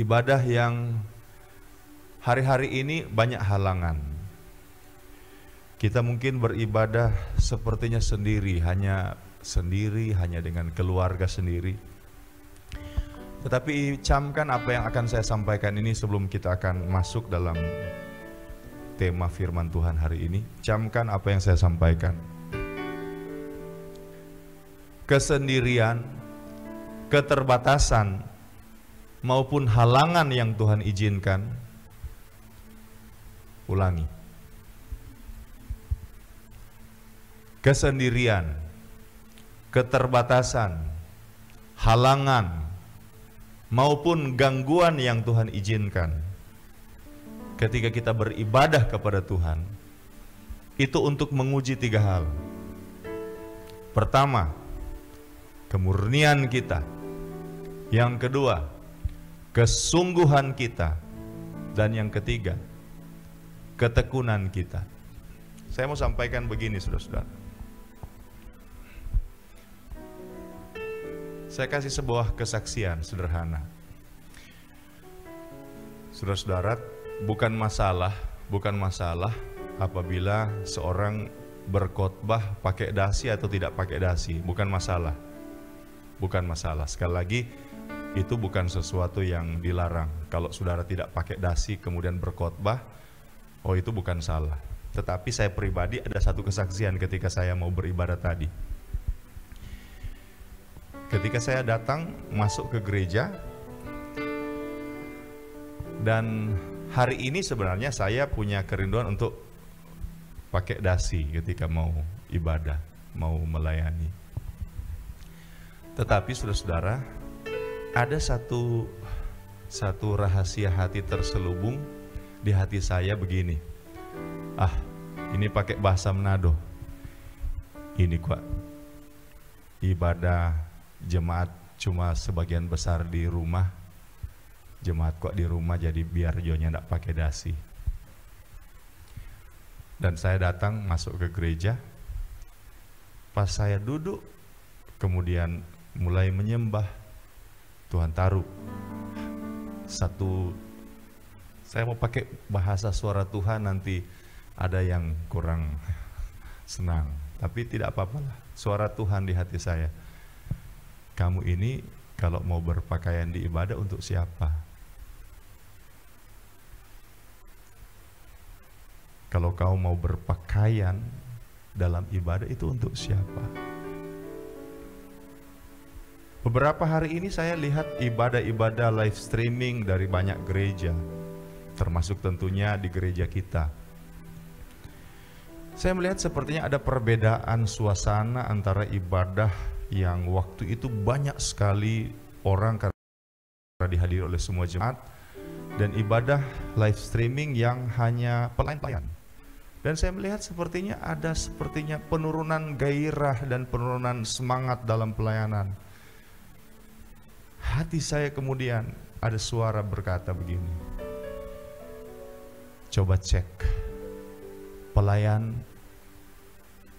ibadah yang hari-hari ini banyak halangan. Kita mungkin beribadah sepertinya sendiri, hanya dengan keluarga sendiri. Tetapi camkan apa yang akan saya sampaikan ini sebelum kita akan masuk dalam tema firman Tuhan hari ini. Camkan apa yang saya sampaikan. Kesendirian, keterbatasan, maupun halangan yang Tuhan izinkan, ulangi. Kesendirian, keterbatasan, halangan, maupun gangguan yang Tuhan izinkan ketika kita beribadah kepada Tuhan, itu untuk menguji 3 hal. Pertama, kemurnian kita. Yang kedua, kesungguhan kita. Dan yang ketiga, ketekunan kita. Saya mau sampaikan begini, saudara-saudara. Saya kasih sebuah kesaksian sederhana. Saudara-saudara, bukan masalah apabila seorang berkhotbah pakai dasi atau tidak pakai dasi, bukan masalah. Sekali lagi, itu bukan sesuatu yang dilarang. Kalau saudara tidak pakai dasi kemudian berkhotbah, itu bukan salah. Tetapi saya pribadi ada satu kesaksian ketika saya mau beribadah tadi. Ketika saya datang masuk ke gereja, dan hari ini sebenarnya saya punya kerinduan untuk pakai dasi ketika mau ibadah, mau melayani. Tetapi saudara-saudara, ada satu rahasia hati terselubung di hati saya begini. Ini pakai bahasa Manado. Ini kok ibadah jemaat cuma sebagian besar di rumah. Jemaat kok di rumah, jadi biar jonya enggak pakai dasi. Dan saya datang masuk ke gereja. Pas saya duduk, kemudian mulai menyembah, Tuhan taruh saya mau pakai bahasa suara Tuhan, nanti ada yang kurang senang, tapi tidak apa-apalah. Suara Tuhan di hati saya, kamu ini kalau mau berpakaian di ibadah untuk siapa? Kalau kau mau berpakaian dalam ibadah itu untuk siapa? Beberapa hari ini saya lihat ibadah-ibadah live streaming dari banyak gereja, termasuk tentunya di gereja kita. Saya melihat sepertinya ada perbedaan suasana antara ibadah yang waktu itu banyak sekali orang karena dihadiri oleh semua jemaat, dan ibadah live streaming yang hanya pelayan-pelayan. Dan saya melihat sepertinya ada penurunan gairah dan penurunan semangat dalam pelayanan. Hati saya kemudian ada suara berkata begini, coba cek, pelayan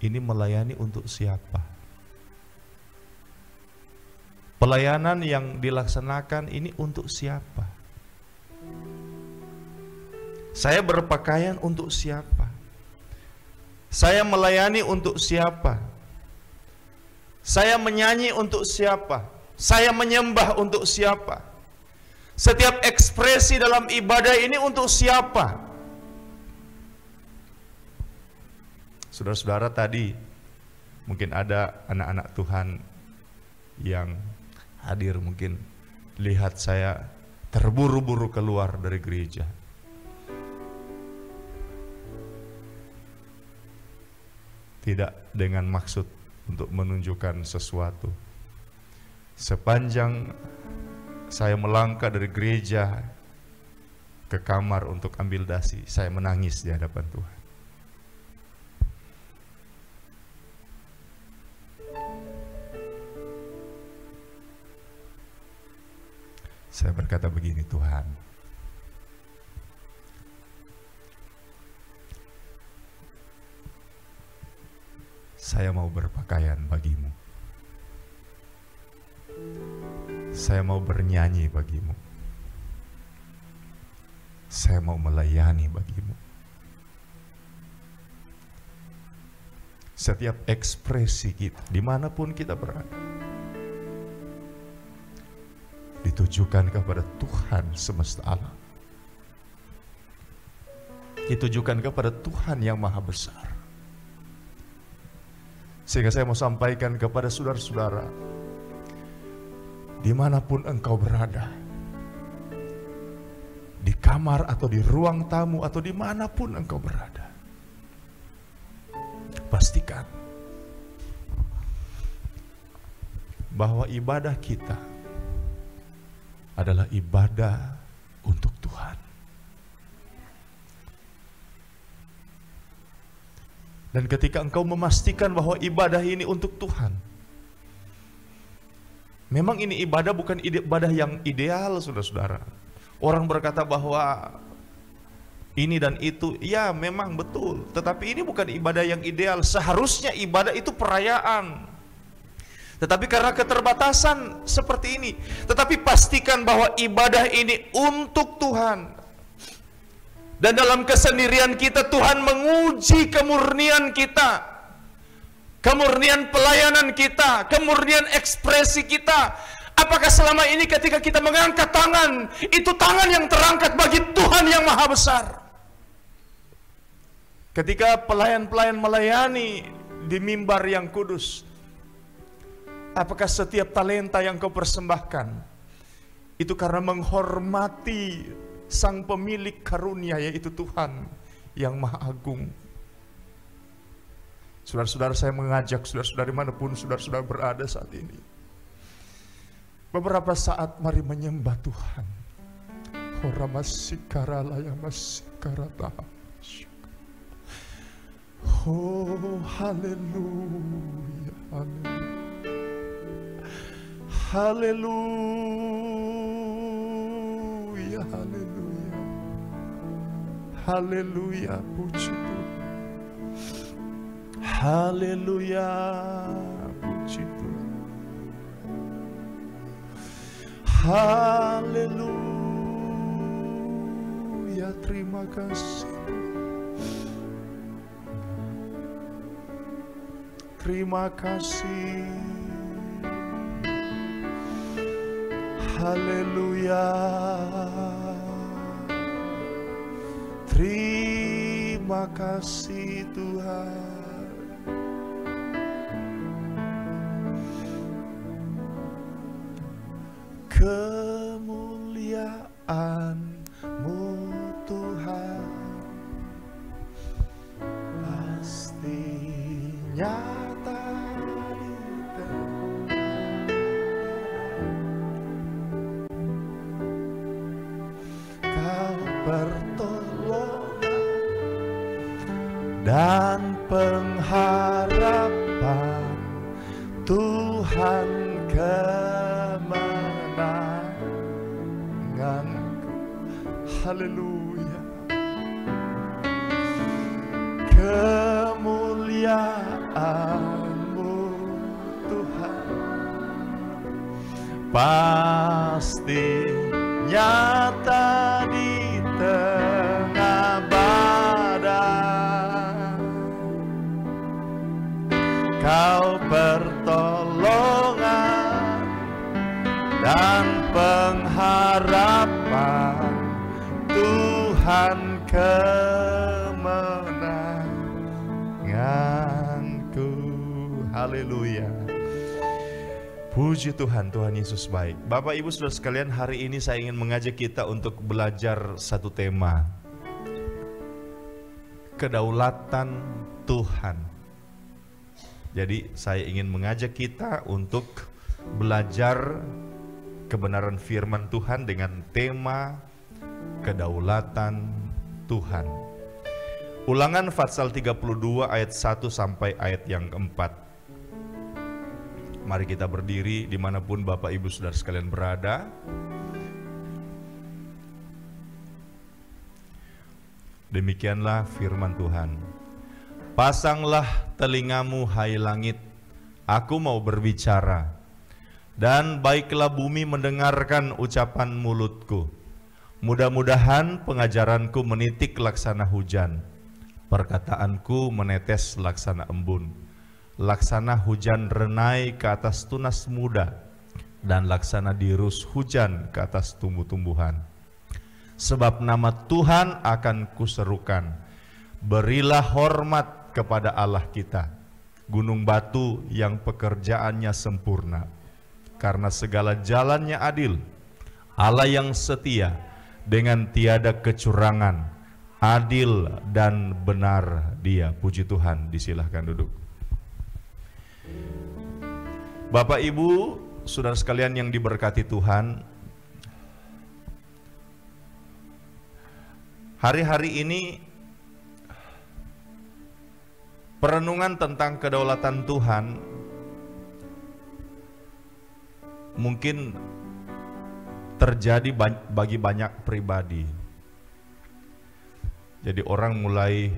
ini melayani untuk siapa? Pelayanan yang dilaksanakan ini untuk siapa? Saya berpakaian untuk siapa? Saya melayani untuk siapa? Saya menyanyi untuk siapa? Saya menyembah untuk siapa? Setiap ekspresi dalam ibadah ini untuk siapa? Saudara-saudara, tadi mungkin ada anak-anak Tuhan yang hadir, mungkin lihat saya terburu-buru keluar dari gereja. Tidak dengan maksud untuk menunjukkan sesuatu. Sepanjang saya melangkah dari gereja ke kamar untuk ambil dasi, saya menangis di hadapan Tuhan. Saya berkata begini, Tuhan, saya mau berpakaian bagimu. Saya mau bernyanyi bagimu. saya mau melayani bagimu. Setiap ekspresi kita, dimanapun kita berada, ditujukan kepada Tuhan semesta alam. Ditujukan kepada Tuhan yang maha besar. Sehingga saya mau sampaikan kepada saudara-saudara, dimanapun engkau berada, di kamar atau di ruang tamu atau dimanapun engkau berada, pastikan bahwa ibadah kita adalah ibadah untuk Tuhan. Dan ketika engkau memastikan bahwa ibadah ini untuk Tuhan, memang ini ibadah bukan ibadah yang ideal, saudara-saudara. Orang berkata bahwa ini dan itu, ya memang betul, tetapi ini bukan ibadah yang ideal. Seharusnya ibadah itu perayaan, tetapi karena keterbatasan seperti ini, tetapi pastikan bahwa ibadah ini untuk Tuhan. Dan dalam kesendirian kita, Tuhan menguji kemurnian kita, kemurnian pelayanan kita, kemurnian ekspresi kita. Apakah selama ini ketika kita mengangkat tangan, itu tangan yang terangkat bagi Tuhan yang maha besar? Ketika pelayan-pelayan melayani di mimbar yang kudus, apakah setiap talenta yang kau persembahkan itu karena menghormati Sang pemilik karunia, yaitu Tuhan yang maha agung? Saudara-saudara, saya mengajak saudara-saudara dimanapun saudara-saudara berada saat ini, beberapa saat mari menyembah Tuhan. Oh, haleluya, haleluya, haleluya, haleluya, puji Tuhan, haleluya, puji Tuhan, haleluya, terima kasih, terima kasih, haleluya, terima kasih Tuhan. Kemuliaan-Mu Tuhan pasti nyata di Kau pertolongan dan pengharapan, Tuhan kemenanganku. Haleluya. Kemuliaan-Mu Tuhan pasti nyata di tengah badai. Kau pertolongan dan pengharapan, Tuhan kemenanganku. Haleluya. Puji Tuhan, Tuhan Yesus baik. Bapak Ibu Saudara sekalian, hari ini saya ingin mengajak kita untuk belajar satu tema, kedaulatan Tuhan. Jadi saya ingin mengajak kita untuk belajar kebenaran firman Tuhan dengan tema kedaulatan Tuhan. Ulangan Fatsal 32 ayat 1 sampai ayat yang keempat. Mari kita berdiri dimanapun Bapak Ibu Saudara sekalian berada. Demikianlah firman Tuhan. Pasanglah telingamu hai langit, aku mau berbicara, dan baiklah bumi mendengarkan ucapan mulutku. Mudah-mudahan pengajaranku menitik laksana hujan, perkataanku menetes laksana embun, laksana hujan renai ke atas tunas muda, dan laksana dirus hujan ke atas tumbuh-tumbuhan. Sebab nama Tuhan akan kuserukan, berilah hormat kepada Allah kita, gunung batu yang pekerjaannya sempurna, karena segala jalannya adil, Allah yang setia, dengan tiada kecurangan, adil dan benar Dia. Puji Tuhan. Disilahkan duduk. Bapak Ibu, saudara sekalian yang diberkati Tuhan, hari-hari ini perenungan tentang kedaulatan Tuhan mungkin terjadi bagi banyak pribadi. Jadi orang mulai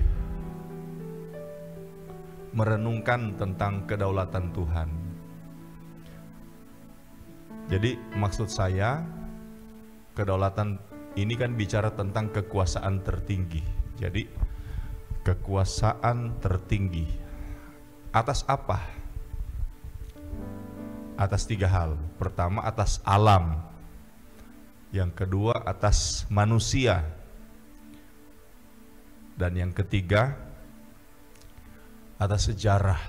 merenungkan tentang kedaulatan Tuhan. Jadi maksud saya, kedaulatan ini kan bicara tentang kekuasaan tertinggi. Jadi kekuasaan tertinggi atas apa? Atas 3 hal. Pertama, atas alam. Yang kedua, atas manusia. Dan yang ketiga, atas sejarah.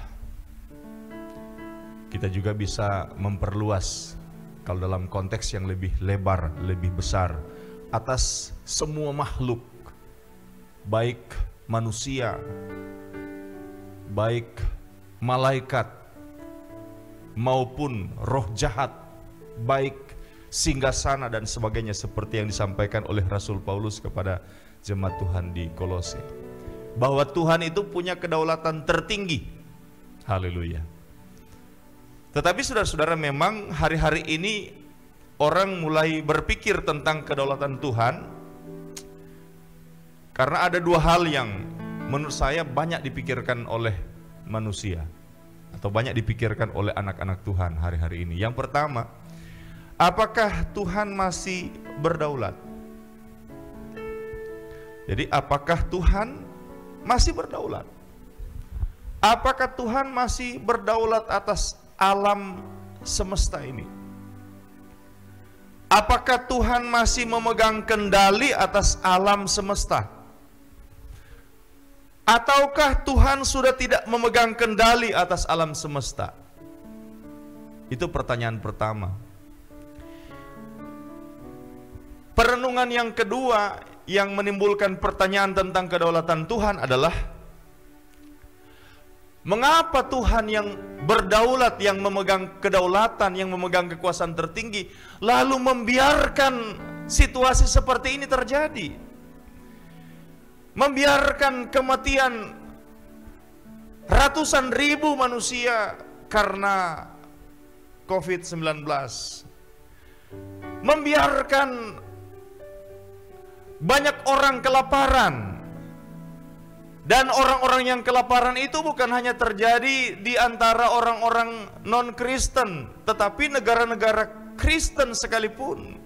Kita juga bisa memperluas kalau dalam konteks yang lebih lebar, lebih besar, atas semua makhluk, baik manusia, baik malaikat, maupun roh jahat, baik singgasana dan sebagainya, seperti yang disampaikan oleh Rasul Paulus kepada jemaat Tuhan di Kolose, bahwa Tuhan itu punya kedaulatan tertinggi. Haleluya. Tetapi saudara-saudara, memang hari-hari ini orang mulai berpikir tentang kedaulatan Tuhan karena ada 2 hal yang menurut saya banyak dipikirkan oleh manusia atau banyak dipikirkan oleh anak-anak Tuhan hari-hari ini. Yang pertama, apakah Tuhan masih berdaulat? Jadi apakah Tuhan masih berdaulat? Apakah Tuhan masih berdaulat atas alam semesta ini? Apakah Tuhan masih memegang kendali atas alam semesta? Ataukah Tuhan sudah tidak memegang kendali atas alam semesta? Itu pertanyaan pertama. Perenungan yang kedua yang menimbulkan pertanyaan tentang kedaulatan Tuhan adalah, mengapa Tuhan yang berdaulat, yang memegang kedaulatan, yang memegang kekuasaan tertinggi, lalu membiarkan situasi seperti ini terjadi? Membiarkan kematian ratusan ribu manusia karena COVID-19. Membiarkan banyak orang kelaparan. Dan orang-orang yang kelaparan itu bukan hanya terjadi di antara orang-orang non-Kristen, tetapi negara-negara Kristen sekalipun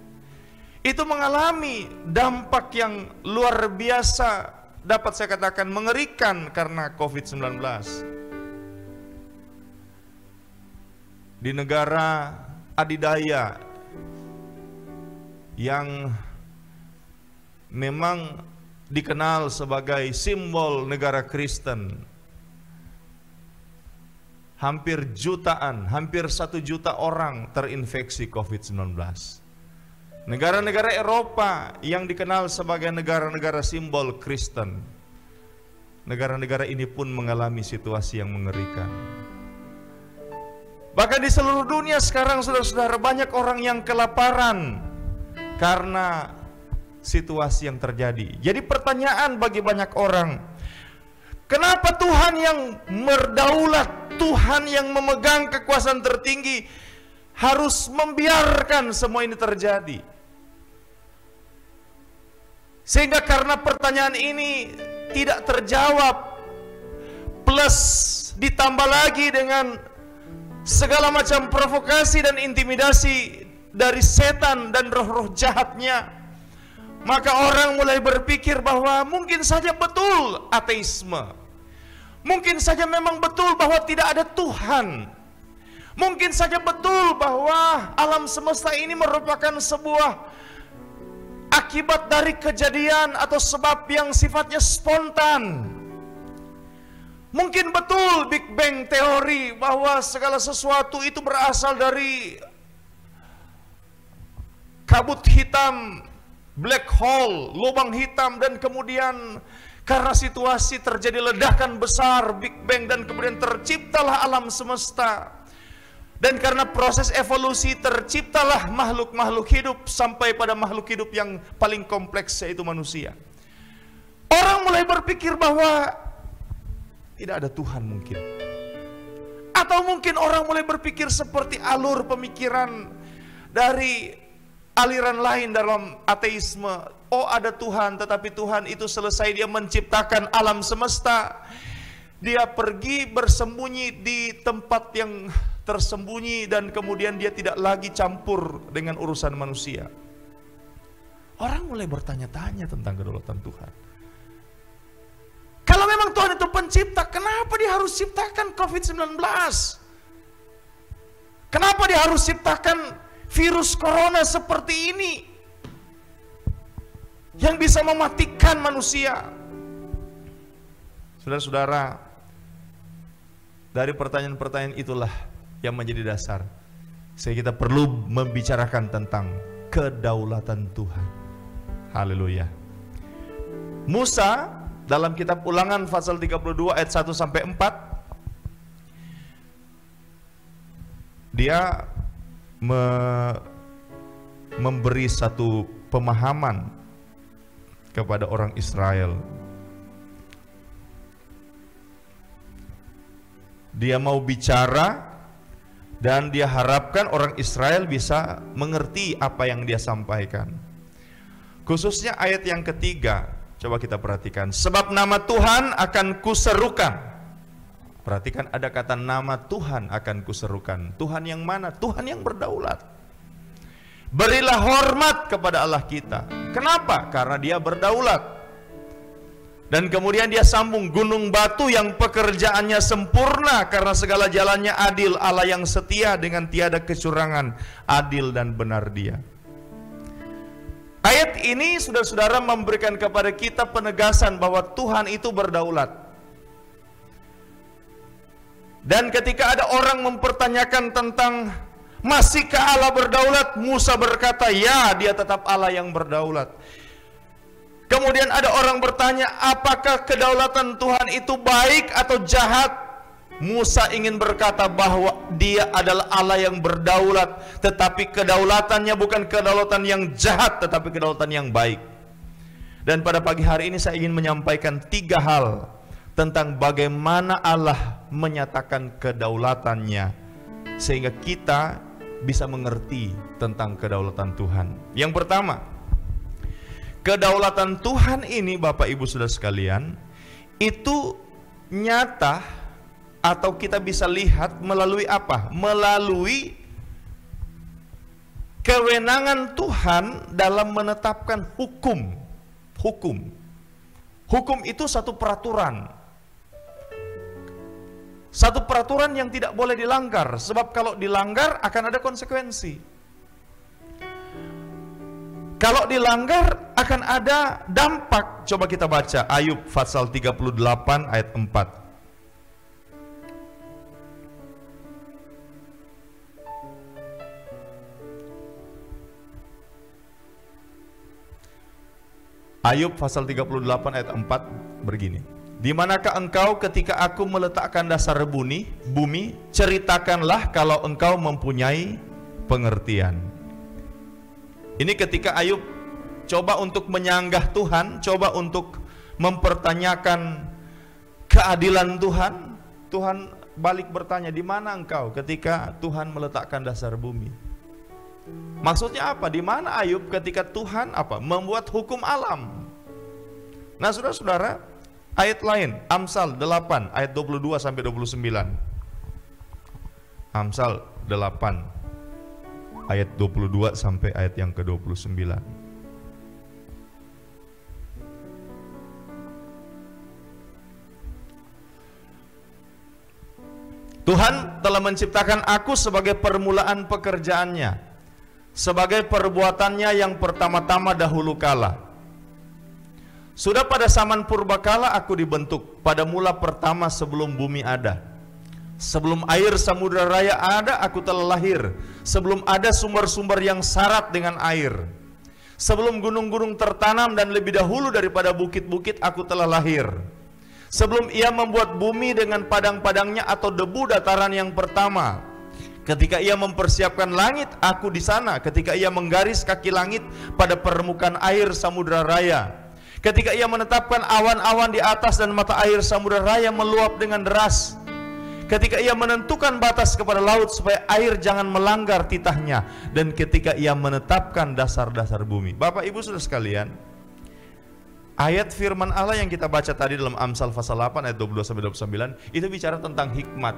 itu mengalami dampak yang luar biasa, dapat saya katakan mengerikan karena COVID-19. Di negara adidaya yang memang dikenal sebagai simbol negara Kristen, hampir 1 juta orang terinfeksi COVID-19. Negara-negara Eropa yang dikenal sebagai negara-negara simbol Kristen, negara-negara ini pun mengalami situasi yang mengerikan. Bahkan di seluruh dunia sekarang, saudara-saudara, banyak orang yang kelaparan karena situasi yang terjadi. Jadi pertanyaan bagi banyak orang, kenapa Tuhan yang berdaulat, Tuhan yang memegang kekuasaan tertinggi harus membiarkan semua ini terjadi? Sehingga karena pertanyaan ini tidak terjawab, plus ditambah lagi dengan segala macam provokasi dan intimidasi dari setan dan roh-roh jahatnya, maka orang mulai berpikir bahwa mungkin saja betul ateisme. Mungkin saja memang betul bahwa tidak ada Tuhan. Mungkin saja betul bahwa alam semesta ini merupakan sebuah akibat dari kejadian atau sebab yang sifatnya spontan. Mungkin betul Big Bang teori bahwa segala sesuatu itu berasal dari kabut hitam, black hole, lubang hitam, dan kemudian karena situasi terjadi ledakan besar, Big Bang, dan kemudian terciptalah alam semesta. Dan karena proses evolusi terciptalah makhluk-makhluk hidup sampai pada makhluk hidup yang paling kompleks, yaitu manusia. Orang mulai berpikir bahwa tidak ada Tuhan mungkin. Atau mungkin orang mulai berpikir seperti alur pemikiran dari aliran lain dalam ateisme. Oh, ada Tuhan, tetapi Tuhan itu selesai dia menciptakan alam semesta, dia pergi bersembunyi di tempat yang tersembunyi dan kemudian dia tidak lagi campur dengan urusan manusia. Orang mulai bertanya-tanya tentang kedaulatan Tuhan. Kalau memang Tuhan itu pencipta, kenapa dia harus ciptakan COVID-19? Kenapa dia harus ciptakan virus corona seperti ini yang bisa mematikan manusia? Saudara-saudara, dari pertanyaan-pertanyaan itulah yang menjadi dasar sehingga kita perlu membicarakan tentang kedaulatan Tuhan. Haleluya. Musa dalam kitab Ulangan pasal 32 ayat 1 sampai 4, dia memberi satu pemahaman kepada orang Israel. Dia mau bicara dan dia harapkan orang Israel bisa mengerti apa yang dia sampaikan. Khususnya ayat yang ketiga, coba kita perhatikan. Sebab nama Tuhan akan kuserukan. Perhatikan, ada kata nama Tuhan akan kuserukan. Tuhan yang mana? Tuhan yang berdaulat. Berilah hormat kepada Allah kita. Kenapa? Karena dia berdaulat. Dan kemudian dia sambung, gunung batu yang pekerjaannya sempurna karena segala jalannya adil, Allah yang setia dengan tiada kecurangan, adil dan benar dia. Ayat ini saudara-saudara memberikan kepada kita penegasan bahwa Tuhan itu berdaulat. Dan ketika ada orang mempertanyakan tentang masihkah Allah berdaulat, Musa berkata, ya, dia tetap Allah yang berdaulat. Kemudian ada orang bertanya, apakah kedaulatan Tuhan itu baik atau jahat? Musa ingin berkata bahwa dia adalah Allah yang berdaulat, tetapi kedaulatannya bukan kedaulatan yang jahat, tetapi kedaulatan yang baik. Dan pada pagi hari ini saya ingin menyampaikan 3 hal tentang bagaimana Allah menyatakan kedaulatannya, sehingga kita bisa mengerti tentang kedaulatan Tuhan. Yang pertama, kedaulatan Tuhan ini, Bapak Ibu Saudara sekalian, itu nyata atau kita bisa lihat melalui apa? Melalui kewenangan Tuhan dalam menetapkan hukum. Hukum itu satu peraturan. Satu peraturan yang tidak boleh dilanggar, sebab kalau dilanggar akan ada konsekuensi. Kalau dilanggar akan ada dampak. Coba kita baca Ayub pasal 38 ayat 4. Ayub pasal 38 ayat 4 begini. Di manakah engkau ketika aku meletakkan dasar bumi? Ceritakanlah kalau engkau mempunyai pengertian. Ini ketika Ayub coba untuk menyanggah Tuhan, coba untuk mempertanyakan keadilan Tuhan. Tuhan balik bertanya, di mana engkau ketika Tuhan meletakkan dasar bumi? Maksudnya apa? Di mana Ayub ketika Tuhan apa? Membuat hukum alam. Nah, saudara-saudara, ayat lain, Amsal 8 ayat 22 sampai 29. Amsal 8 ayat 22 sampai ayat yang ke-29. Tuhan telah menciptakan aku sebagai permulaan pekerjaannya, sebagai perbuatannya yang pertama-tama dahulu kala. Sudah pada zaman purbakala aku dibentuk, pada mula pertama sebelum bumi ada. Sebelum air samudera raya ada, aku telah lahir. Sebelum ada sumber-sumber yang syarat dengan air. Sebelum gunung-gunung tertanam dan lebih dahulu daripada bukit-bukit, aku telah lahir. Sebelum ia membuat bumi dengan padang-padangnya atau debu dataran yang pertama. Ketika ia mempersiapkan langit, aku di sana. Ketika ia menggaris kaki langit pada permukaan air samudera raya. Ketika ia menetapkan awan-awan di atas dan mata air samudera raya meluap dengan deras. Ketika ia menentukan batas kepada laut supaya air jangan melanggar titahnya. Dan ketika ia menetapkan dasar-dasar bumi. Bapak Ibu Saudara sekalian, ayat firman Allah yang kita baca tadi dalam Amsal pasal 8 ayat 22-29 itu bicara tentang hikmat.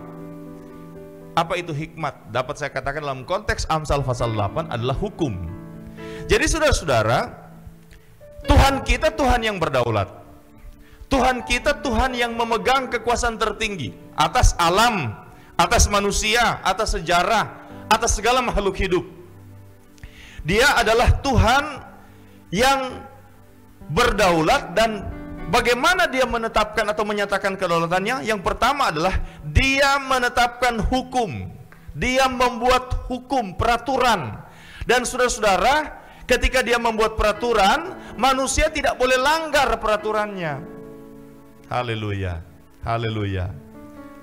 Apa itu hikmat? Dapat saya katakan dalam konteks Amsal pasal 8 adalah hukum. Jadi saudara-saudara, Tuhan kita Tuhan yang berdaulat. Tuhan kita Tuhan yang memegang kekuasaan tertinggi atas alam, atas manusia, atas sejarah, atas segala makhluk hidup. Dia adalah Tuhan yang berdaulat, dan bagaimana dia menetapkan atau menyatakan kedaulatannya? Yang pertama adalah dia menetapkan hukum. Dia membuat hukum, peraturan. Dan saudara-saudara, ketika dia membuat peraturan, manusia tidak boleh langgar peraturannya. Haleluya, haleluya,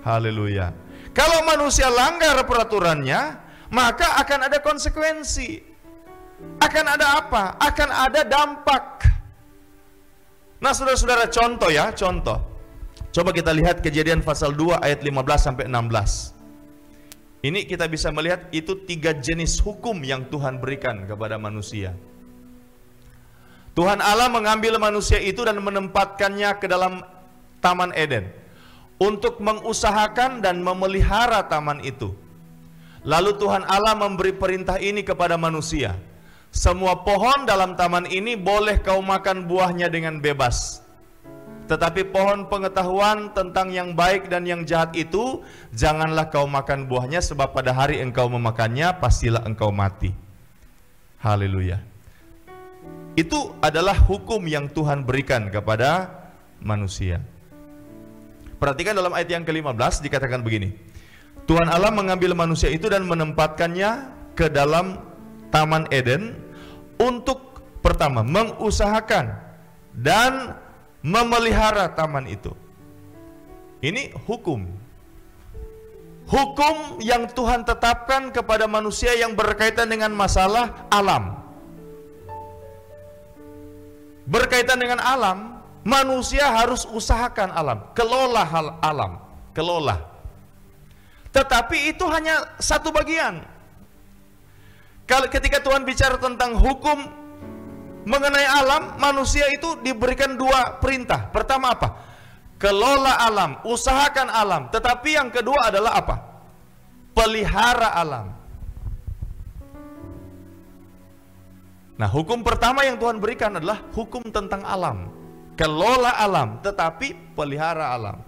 haleluya. Kalau manusia langgar peraturannya, maka akan ada konsekuensi. Akan ada apa? Akan ada dampak. Nah saudara-saudara, contoh ya, contoh. Coba kita lihat Kejadian pasal 2 ayat 15-16. Ini kita bisa melihat itu 3 jenis hukum yang Tuhan berikan kepada manusia. Tuhan Allah mengambil manusia itu dan menempatkannya ke dalam Taman Eden untuk mengusahakan dan memelihara taman itu. Lalu Tuhan Allah memberi perintah ini kepada manusia. Semua pohon dalam taman ini boleh kau makan buahnya dengan bebas. Tetapi pohon pengetahuan tentang yang baik dan yang jahat itu janganlah kau makan buahnya, sebab pada hari engkau memakannya pastilah engkau mati. Haleluya. Itu adalah hukum yang Tuhan berikan kepada manusia. Perhatikan dalam ayat yang ke-15 dikatakan begini. Tuhan Allah mengambil manusia itu dan menempatkannya ke dalam Taman Eden untuk pertama mengusahakan dan memelihara taman itu. Ini hukum. Hukum yang Tuhan tetapkan kepada manusia yang berkaitan dengan masalah alam. Berkaitan dengan alam, manusia harus usahakan alam, kelola hal alam, kelola. Tetapi itu hanya satu bagian. Kalau ketika Tuhan bicara tentang hukum mengenai alam, manusia itu diberikan 2 perintah. Pertama apa? Kelola alam, usahakan alam. Tetapi yang kedua adalah apa? Pelihara alam. Nah, hukum pertama yang Tuhan berikan adalah hukum tentang alam. Kelola alam, tetapi pelihara alam.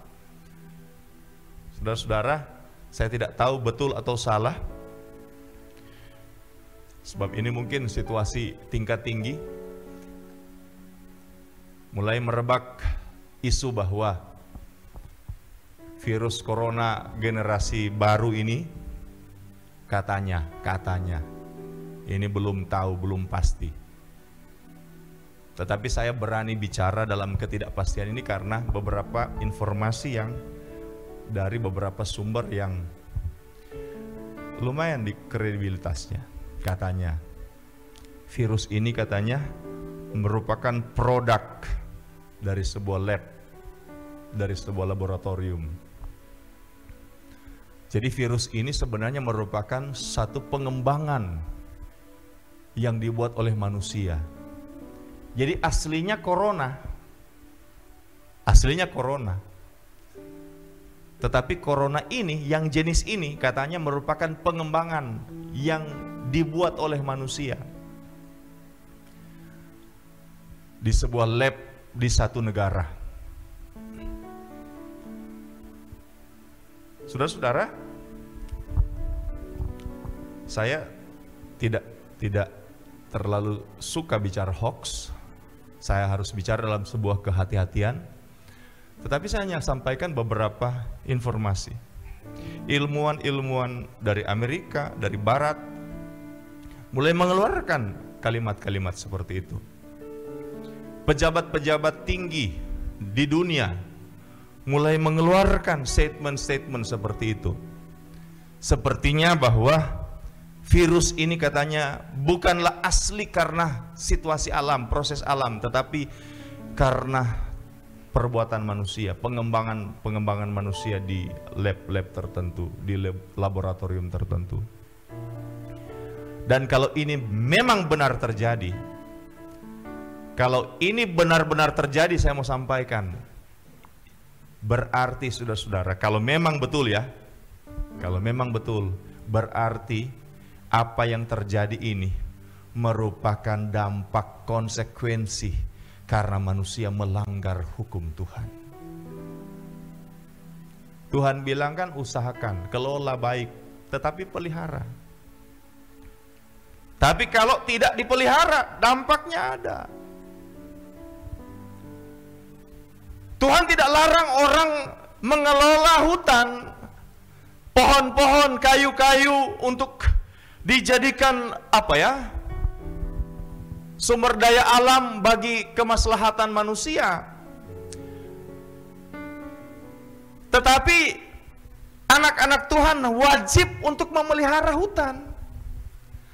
Saudara-saudara, saya tidak tahu betul atau salah, sebab ini mungkin situasi tingkat tinggi. Mulai merebak isu bahwa virus corona generasi baru ini katanya ini belum tahu, belum pasti. Tetapi saya berani bicara dalam ketidakpastian ini karena beberapa informasi yang dari beberapa sumber yang lumayan di kredibilitasnya. Katanya virus ini katanya merupakan produk dari sebuah lab, dari sebuah laboratorium. Jadi virus ini sebenarnya merupakan satu pengembangan yang dibuat oleh manusia. Jadi aslinya corona. Tetapi corona ini, yang jenis ini katanya merupakan pengembangan yang dibuat oleh manusia di sebuah lab di satu negara. Saudara-saudara, Saya tidak terlalu suka bicara hoax. Saya harus bicara dalam sebuah kehati-hatian. Tetapi saya hanya sampaikan beberapa informasi. Ilmuwan-ilmuwan dari Amerika, dari Barat, mulai mengeluarkan kalimat-kalimat seperti itu. Pejabat-pejabat tinggi di dunia mulai mengeluarkan statement-statement seperti itu. Sepertinya bahwa virus ini katanya bukanlah asli karena situasi alam, proses alam, tetapi karena perbuatan manusia, pengembangan manusia di lab-lab tertentu, di laboratorium tertentu. Dan kalau ini memang benar terjadi, kalau ini benar-benar terjadi, saya mau sampaikan, berarti saudara-saudara, kalau memang betul ya, kalau memang betul, berarti apa yang terjadi ini merupakan dampak konsekuensi karena manusia melanggar hukum Tuhan. Tuhan bilang kan, usahakan, kelola baik, tetapi pelihara. Tapi kalau tidak dipelihara, dampaknya ada. Tuhan tidak larang orang mengelola hutan, pohon-pohon, kayu-kayu untuk dijadikan sumber daya alam bagi kemaslahatan manusia. Tetapi anak-anak Tuhan wajib untuk memelihara hutan.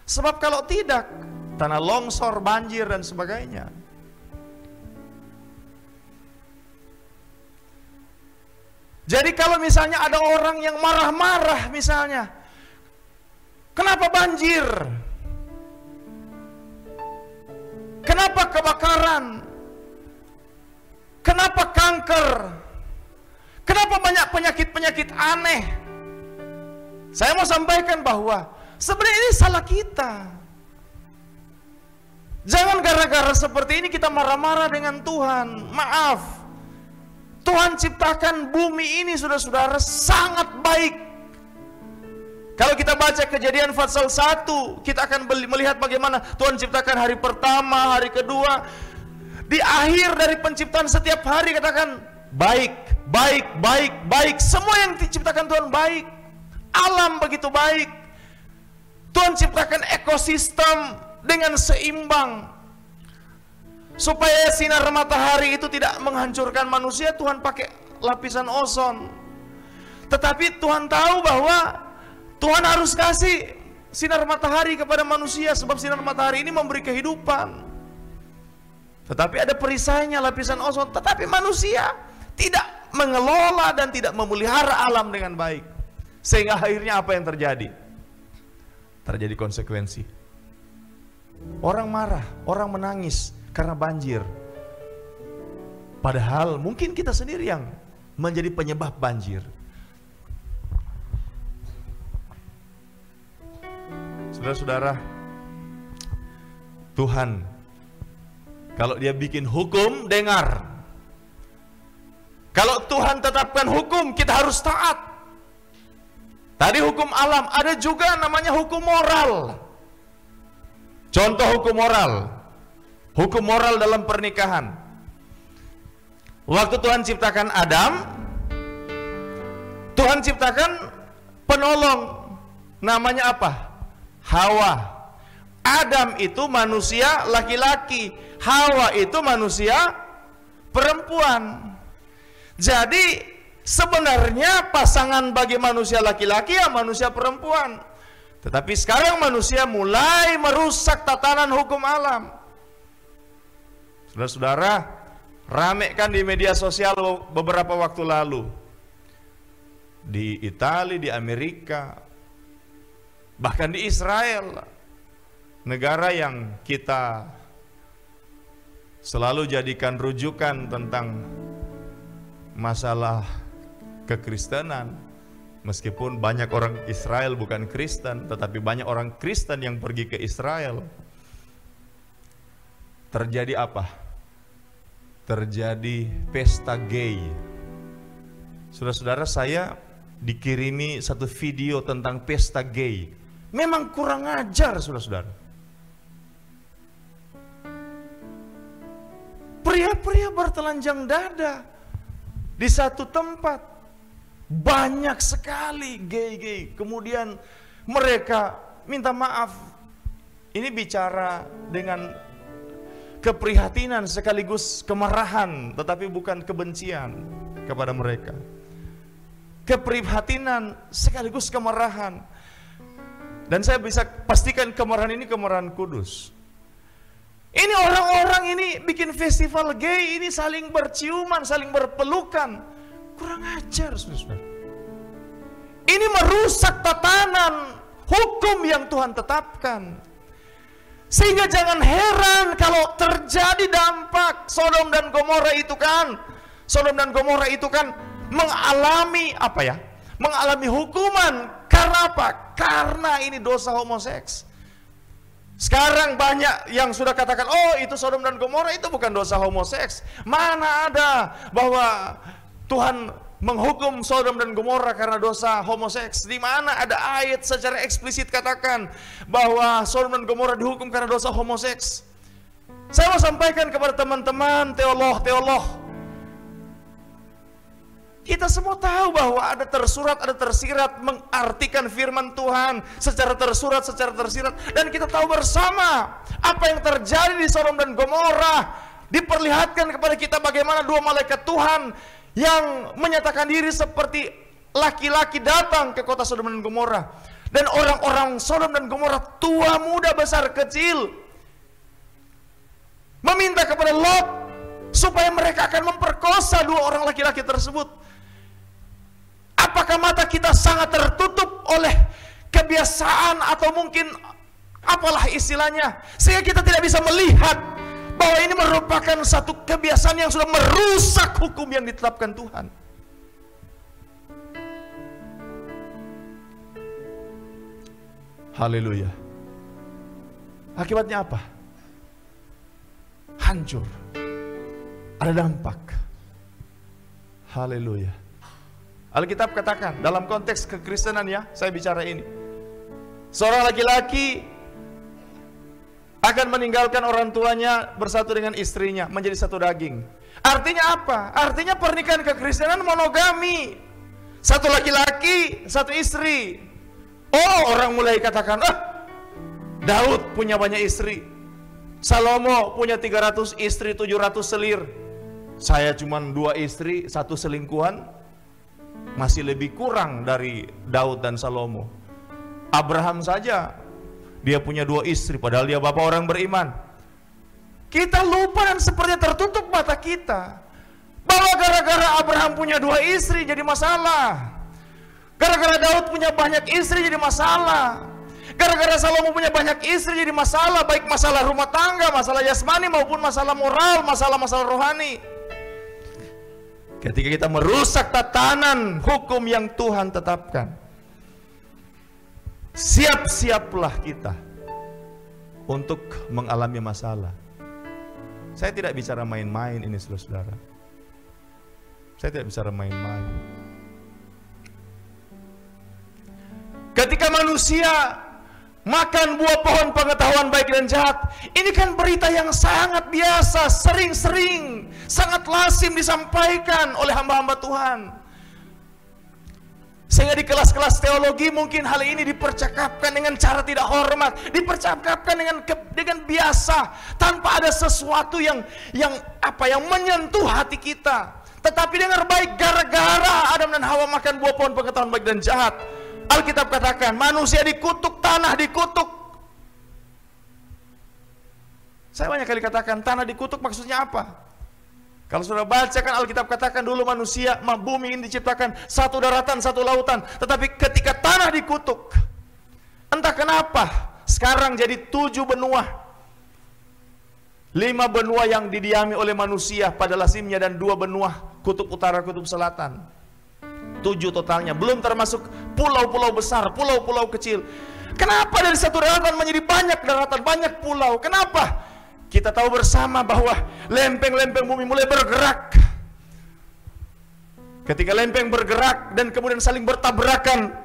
Sebab kalau tidak, tanah longsor, banjir dan sebagainya. Jadi kalau misalnya ada orang yang marah-marah misalnya, kenapa banjir? Kenapa kebakaran? Kenapa kanker? Kenapa banyak penyakit-penyakit aneh? Saya mau sampaikan bahwa sebenarnya ini salah kita. Jangan gara-gara seperti ini kita marah-marah dengan Tuhan. Maaf, Tuhan ciptakan bumi ini, saudara-saudara, sangat baik. Kalau kita baca Kejadian pasal 1, kita akan melihat bagaimana Tuhan ciptakan hari pertama, hari kedua. Di akhir dari penciptaan setiap hari katakan baik, baik, baik, baik. Semua yang diciptakan Tuhan baik. Alam begitu baik. Tuhan ciptakan ekosistem dengan seimbang. Supaya sinar matahari itu tidak menghancurkan manusia, Tuhan pakai lapisan ozon. Tetapi Tuhan tahu bahwa Tuhan harus kasih sinar matahari kepada manusia, sebab sinar matahari ini memberi kehidupan. Tetapi ada perisainya, lapisan ozon. Tetapi manusia tidak mengelola dan tidak memelihara alam dengan baik. Sehingga akhirnya apa yang terjadi? Terjadi konsekuensi. Orang marah, orang menangis karena banjir. Padahal mungkin kita sendiri yang menjadi penyebab banjir. Saudara-saudara, Tuhan kalau Dia bikin hukum, dengar. Kalau Tuhan tetapkan hukum, kita harus taat. Tadi hukum alam, ada juga namanya hukum moral. Contoh hukum moral. Hukum moral dalam pernikahan. Waktu Tuhan ciptakan Adam, Tuhan ciptakan penolong. Namanya apa? Hawa. Adam itu manusia laki-laki, Hawa itu manusia perempuan. Jadi sebenarnya pasangan bagi manusia laki-laki ya manusia perempuan. Tetapi sekarang manusia mulai merusak tatanan hukum alam. Saudara-saudara, rame kan di media sosial beberapa waktu lalu. Di Italia, di Amerika, bahkan di Israel, negara yang kita selalu jadikan rujukan tentang masalah kekristenan. Meskipun banyak orang Israel bukan Kristen, tetapi banyak orang Kristen yang pergi ke Israel. Terjadi apa? Terjadi pesta gay. Saudara-saudara, saya dikirimi satu video tentang pesta gay Memang kurang ajar, saudara-saudara. Pria-pria bertelanjang dada di satu tempat, banyak sekali gay-gay. Kemudian mereka minta maaf. Ini bicara dengan keprihatinan sekaligus kemarahan, tetapi bukan kebencian kepada mereka. Keprihatinan sekaligus kemarahan. Dan saya bisa pastikan kemarahan ini kemarahan kudus. Ini orang-orang ini bikin festival gay, ini saling berciuman, saling berpelukan. Kurang ajar, saudara. Ini merusak tatanan hukum yang Tuhan tetapkan. Sehingga jangan heran kalau terjadi dampak Sodom dan Gomora itu kan. Sodom dan Gomora itu kan mengalami apa ya? Mengalami hukuman. Karena apa? Karena ini dosa homoseks. Sekarang banyak yang sudah katakan, oh itu Sodom dan Gomora itu bukan dosa homoseks. Mana ada bahwa Tuhan menghukum Sodom dan Gomora karena dosa homoseks? Di mana ada ayat secara eksplisit katakan bahwa Sodom dan Gomora dihukum karena dosa homoseks? Saya mau sampaikan kepada teman-teman teolog. Kita semua tahu bahwa ada tersurat, ada tersirat mengartikan firman Tuhan secara tersurat, secara tersirat. Dan kita tahu bersama apa yang terjadi di Sodom dan Gomora. Diperlihatkan kepada kita bagaimana dua malaikat Tuhan yang menyatakan diri seperti laki-laki datang ke kota Sodom dan Gomora. Dan orang-orang Sodom dan Gomora, tua, muda, besar, kecil, meminta kepada Lot supaya mereka akan memperkosa dua orang laki-laki tersebut. Apakah mata kita sangat tertutup oleh kebiasaan atau mungkin apalah istilahnya, sehingga kita tidak bisa melihat bahwa ini merupakan satu kebiasaan yang sudah merusak hukum yang ditetapkan Tuhan. Haleluya. Akibatnya apa? Hancur. Ada dampak. Haleluya. Alkitab katakan dalam konteks kekristenan ya, saya bicara ini. Seorang laki-laki akan meninggalkan orang tuanya bersatu dengan istrinya menjadi satu daging. Artinya apa? Artinya pernikahan kekristenan monogami. Satu laki-laki, satu istri. Oh, orang mulai katakan, Daud punya banyak istri. Salomo punya 300 istri, 700 selir. Saya cuma 2 istri, 1 selingkuhan. Masih lebih kurang dari Daud dan Salomo. Abraham saja dia punya 2 istri, padahal dia bapak orang beriman. Kita lupa dan sepertinya tertutup mata kita bahwa gara-gara Abraham punya 2 istri jadi masalah. Gara-gara Daud punya banyak istri jadi masalah. Gara-gara Salomo punya banyak istri jadi masalah, baik masalah rumah tangga, masalah jasmani maupun masalah moral, masalah-masalah rohani. Ketika kita merusak tatanan hukum yang Tuhan tetapkan, siap-siaplah kita untuk mengalami masalah. Saya tidak bicara main-main ini, saudara-saudara. Saya tidak bicara main-main. Ketika manusia makan buah pohon pengetahuan baik dan jahat, ini kan berita yang sangat biasa, sering-sering, sangat lazim disampaikan oleh hamba-hamba Tuhan. Sehingga di kelas-kelas teologi mungkin hal ini dipercakapkan dengan cara tidak hormat, dipercakapkan dengan biasa, tanpa ada sesuatu yang menyentuh hati kita. Tetapi dengar baik, gara-gara Adam dan Hawa makan buah pohon pengetahuan baik dan jahat, Alkitab katakan manusia dikutuk, tanah dikutuk. Saya banyak kali katakan tanah dikutuk maksudnya apa? Kalau sudah baca kan Alkitab katakan dulu manusia, bumi ini diciptakan satu daratan, satu lautan. Tetapi ketika tanah dikutuk, entah kenapa sekarang jadi 7 benua. 5 benua yang didiami oleh manusia pada lazimnya dan 2 benua kutub utara, kutub selatan. 7 totalnya, belum termasuk pulau-pulau besar, pulau-pulau kecil. Kenapa dari satu daratan menjadi banyak daratan, banyak pulau? Kenapa? Kita tahu bersama bahwa lempeng-lempeng bumi mulai bergerak. Ketika lempeng bergerak dan kemudian saling bertabrakan,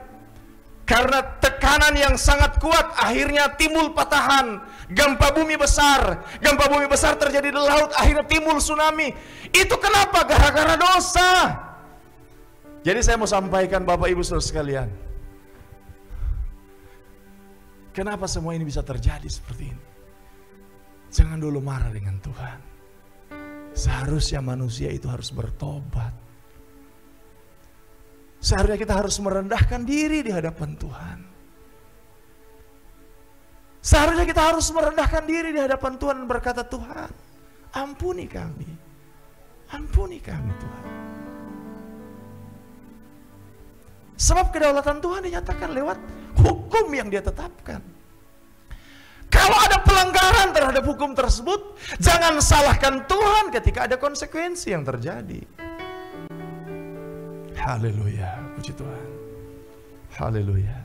Karena tekanan yang sangat kuat, akhirnya timbul patahan, gempa bumi besar. Gempa bumi besar terjadi di laut, akhirnya timbul tsunami. Itu kenapa? Gara-gara dosa. Jadi saya mau sampaikan Bapak Ibu Saudara sekalian, kenapa semua ini bisa terjadi seperti ini? Jangan dulu marah dengan Tuhan. Seharusnya manusia itu harus bertobat. Seharusnya kita harus merendahkan diri di hadapan Tuhan. Seharusnya kita harus merendahkan diri di hadapan Tuhan dan berkata, Tuhan, ampuni kami. Ampuni kami Tuhan. Sebab kedaulatan Tuhan dinyatakan lewat hukum yang Dia tetapkan. Kalau ada pelanggaran terhadap hukum tersebut, jangan salahkan Tuhan ketika ada konsekuensi yang terjadi. Haleluya, puji Tuhan. Haleluya.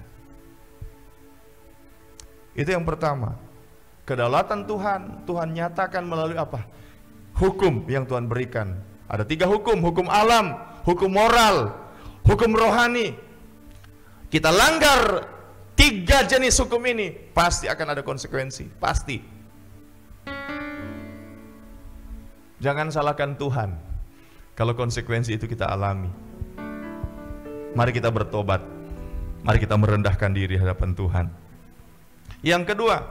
Itu yang pertama. Kedaulatan Tuhan, Tuhan nyatakan melalui apa? Hukum yang Tuhan berikan. Ada 3 hukum, hukum alam, hukum moral, hukum rohani. Kita langgar 3 jenis hukum ini, pasti akan ada konsekuensi, pasti. Jangan salahkan Tuhan kalau konsekuensi itu kita alami. Mari kita bertobat. Mari kita merendahkan diri hadapan Tuhan. Yang kedua,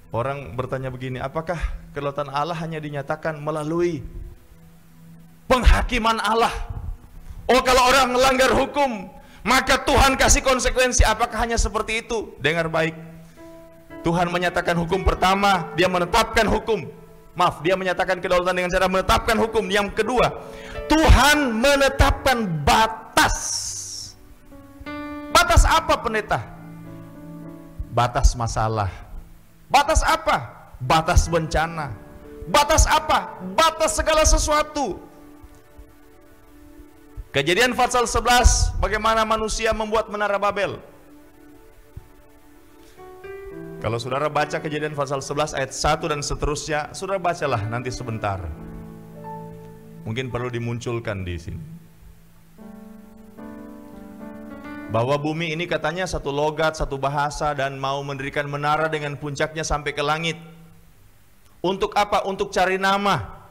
orang bertanya begini, apakah kedaulatan Allah hanya dinyatakan melalui penghakiman Allah? Oh, kalau orang melanggar hukum, maka Tuhan kasih konsekuensi. Apakah hanya seperti itu? Dengar baik. Tuhan menyatakan hukum pertama, Dia menetapkan hukum. Maaf, Dia menyatakan kedaulatan dengan cara menetapkan hukum. Yang kedua, Tuhan menetapkan batas. Batas apa pendeta? Batas masalah. Batas apa? Batas bencana. Batas apa? Batas segala sesuatu. Kejadian pasal 11, bagaimana manusia membuat menara Babel. Kalau saudara baca Kejadian pasal 11 ayat 1 dan seterusnya, saudara bacalah nanti sebentar. Mungkin perlu dimunculkan di sini. Bahwa bumi ini katanya satu logat, satu bahasa, dan mau mendirikan menara dengan puncaknya sampai ke langit. Untuk apa? Untuk cari nama.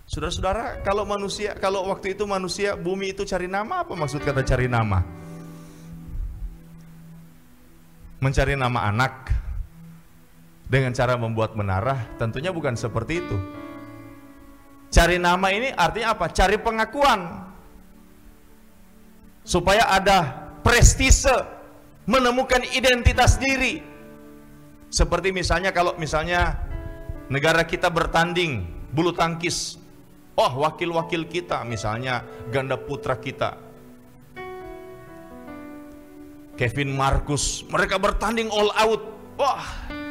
Saudara-saudara, kalau waktu itu manusia, bumi itu cari nama, apa maksud kata cari nama? Mencari nama anak dengan cara membuat menara, tentunya bukan seperti itu. Cari nama ini artinya apa? Cari pengakuan, supaya ada prestise, menemukan identitas diri. Seperti misalnya, kalau misalnya negara kita bertanding bulu tangkis, oh wakil-wakil kita, misalnya ganda putra kita Kevin Marcus, mereka bertanding all out. Wah,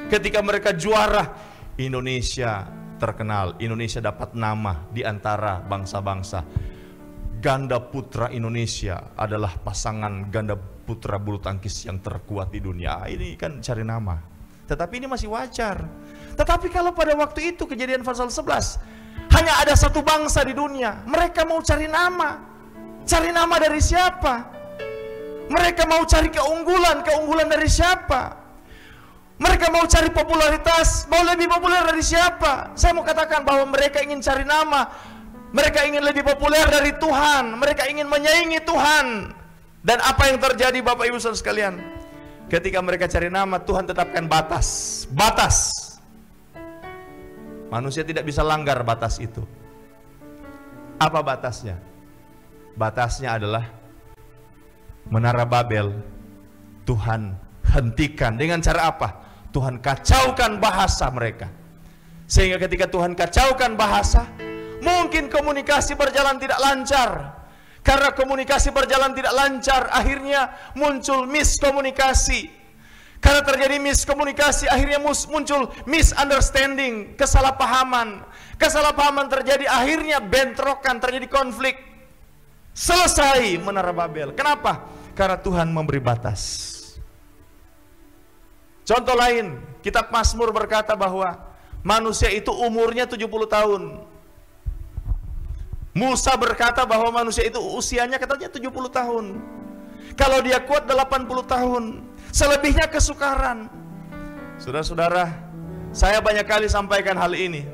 ketika mereka juara, Indonesia terkenal, Indonesia dapat nama di antara bangsa-bangsa. Ganda putra Indonesia adalah pasangan ganda putra bulu tangkis yang terkuat di dunia. Ini kan cari nama. Tetapi ini masih wajar. Tetapi kalau pada waktu itu Kejadian pasal 11, hanya ada satu bangsa di dunia, mereka mau cari nama. Cari nama dari siapa? Mereka mau cari keunggulan dari siapa? Mereka mau cari popularitas, mau lebih populer dari siapa? Saya mau katakan bahwa mereka ingin cari nama, mereka ingin lebih populer dari Tuhan, mereka ingin menyaingi Tuhan. Dan apa yang terjadi Bapak Ibu Saudara sekalian? Ketika mereka cari nama, Tuhan tetapkan batas. Batas. Manusia tidak bisa langgar batas itu. Apa batasnya? Batasnya adalah Menara Babel. Tuhan hentikan. Dengan cara apa? Tuhan kacaukan bahasa mereka. Sehingga ketika Tuhan kacaukan bahasa, mungkin komunikasi berjalan tidak lancar. Karena komunikasi berjalan tidak lancar, akhirnya muncul miskomunikasi. Karena terjadi miskomunikasi, akhirnya muncul misunderstanding, kesalahpahaman. Kesalahpahaman terjadi, akhirnya bentrokan, terjadi konflik. Selesai Menara Babel. Kenapa? Karena Tuhan memberi batas. Contoh lain, kitab Mazmur berkata bahwa manusia itu umurnya 70 tahun. Musa berkata bahwa manusia itu usianya katanya 70 tahun. Kalau dia kuat 80 tahun. Selebihnya kesukaran. Saudara-saudara, saya banyak kali sampaikan hal ini.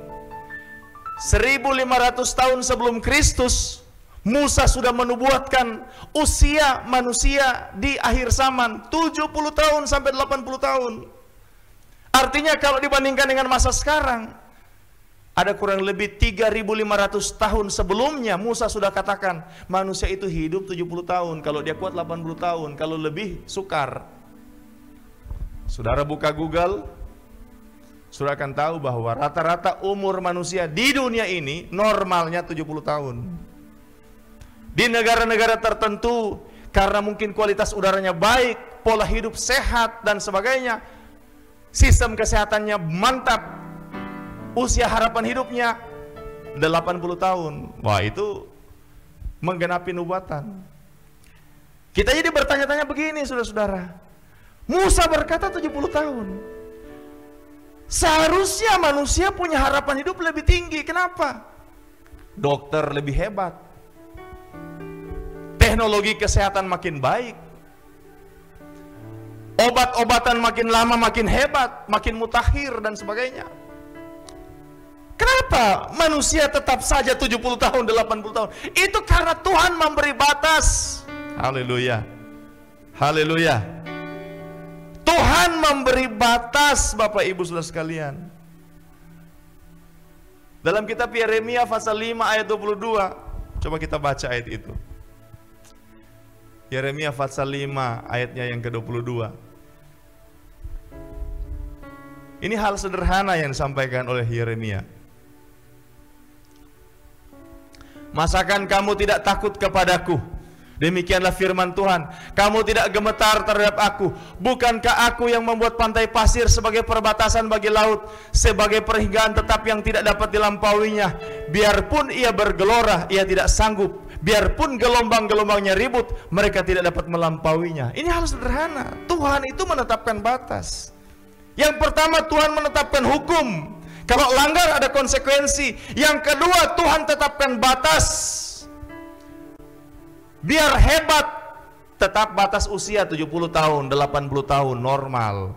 1500 tahun sebelum Kristus, Musa sudah menubuatkan usia manusia di akhir zaman 70 tahun sampai 80 tahun. Artinya kalau dibandingkan dengan masa sekarang, ada kurang lebih 3500 tahun sebelumnya Musa sudah katakan manusia itu hidup 70 tahun, kalau dia kuat 80 tahun, kalau lebih sukar. Saudara buka Google, saudara akan tahu bahwa rata-rata umur manusia di dunia ini normalnya 70 tahun. Di negara-negara tertentu, karena mungkin kualitas udaranya baik, pola hidup sehat dan sebagainya, sistem kesehatannya mantap, usia harapan hidupnya 80 tahun. Wah, itu menggenapi nubuatan. Kita jadi bertanya-tanya begini, saudara-saudara. Musa berkata 70 tahun. Seharusnya manusia punya harapan hidup lebih tinggi. Kenapa? Dokter lebih hebat, teknologi kesehatan makin baik, obat-obatan makin lama makin hebat, makin mutakhir dan sebagainya. Kenapa manusia tetap saja 70 tahun, 80 tahun? Itu karena Tuhan memberi batas. Haleluya. Haleluya. Tuhan memberi batas, Bapak Ibu Saudara sekalian. Dalam kitab Yeremia pasal 5 ayat 22, coba kita baca ayat itu. Yeremia pasal 5 ayatnya yang ke-22. Ini hal sederhana yang disampaikan oleh Yeremia. Masakan kamu tidak takut kepadaku? Demikianlah firman Tuhan. Kamu tidak gemetar terhadap aku. Bukankah aku yang membuat pantai pasir sebagai perbatasan bagi laut, sebagai perhinggaan tetap yang tidak dapat dilampauinya? Biarpun ia bergelora, ia tidak sanggup. Biarpun gelombang-gelombangnya ribut, mereka tidak dapat melampauinya. Ini hal sederhana. Tuhan itu menetapkan batas. Yang pertama, Tuhan menetapkan hukum. Kalau langgar ada konsekuensi. Yang kedua, Tuhan tetapkan batas. Biar hebat, tetap batas usia 70 tahun, 80 tahun, normal.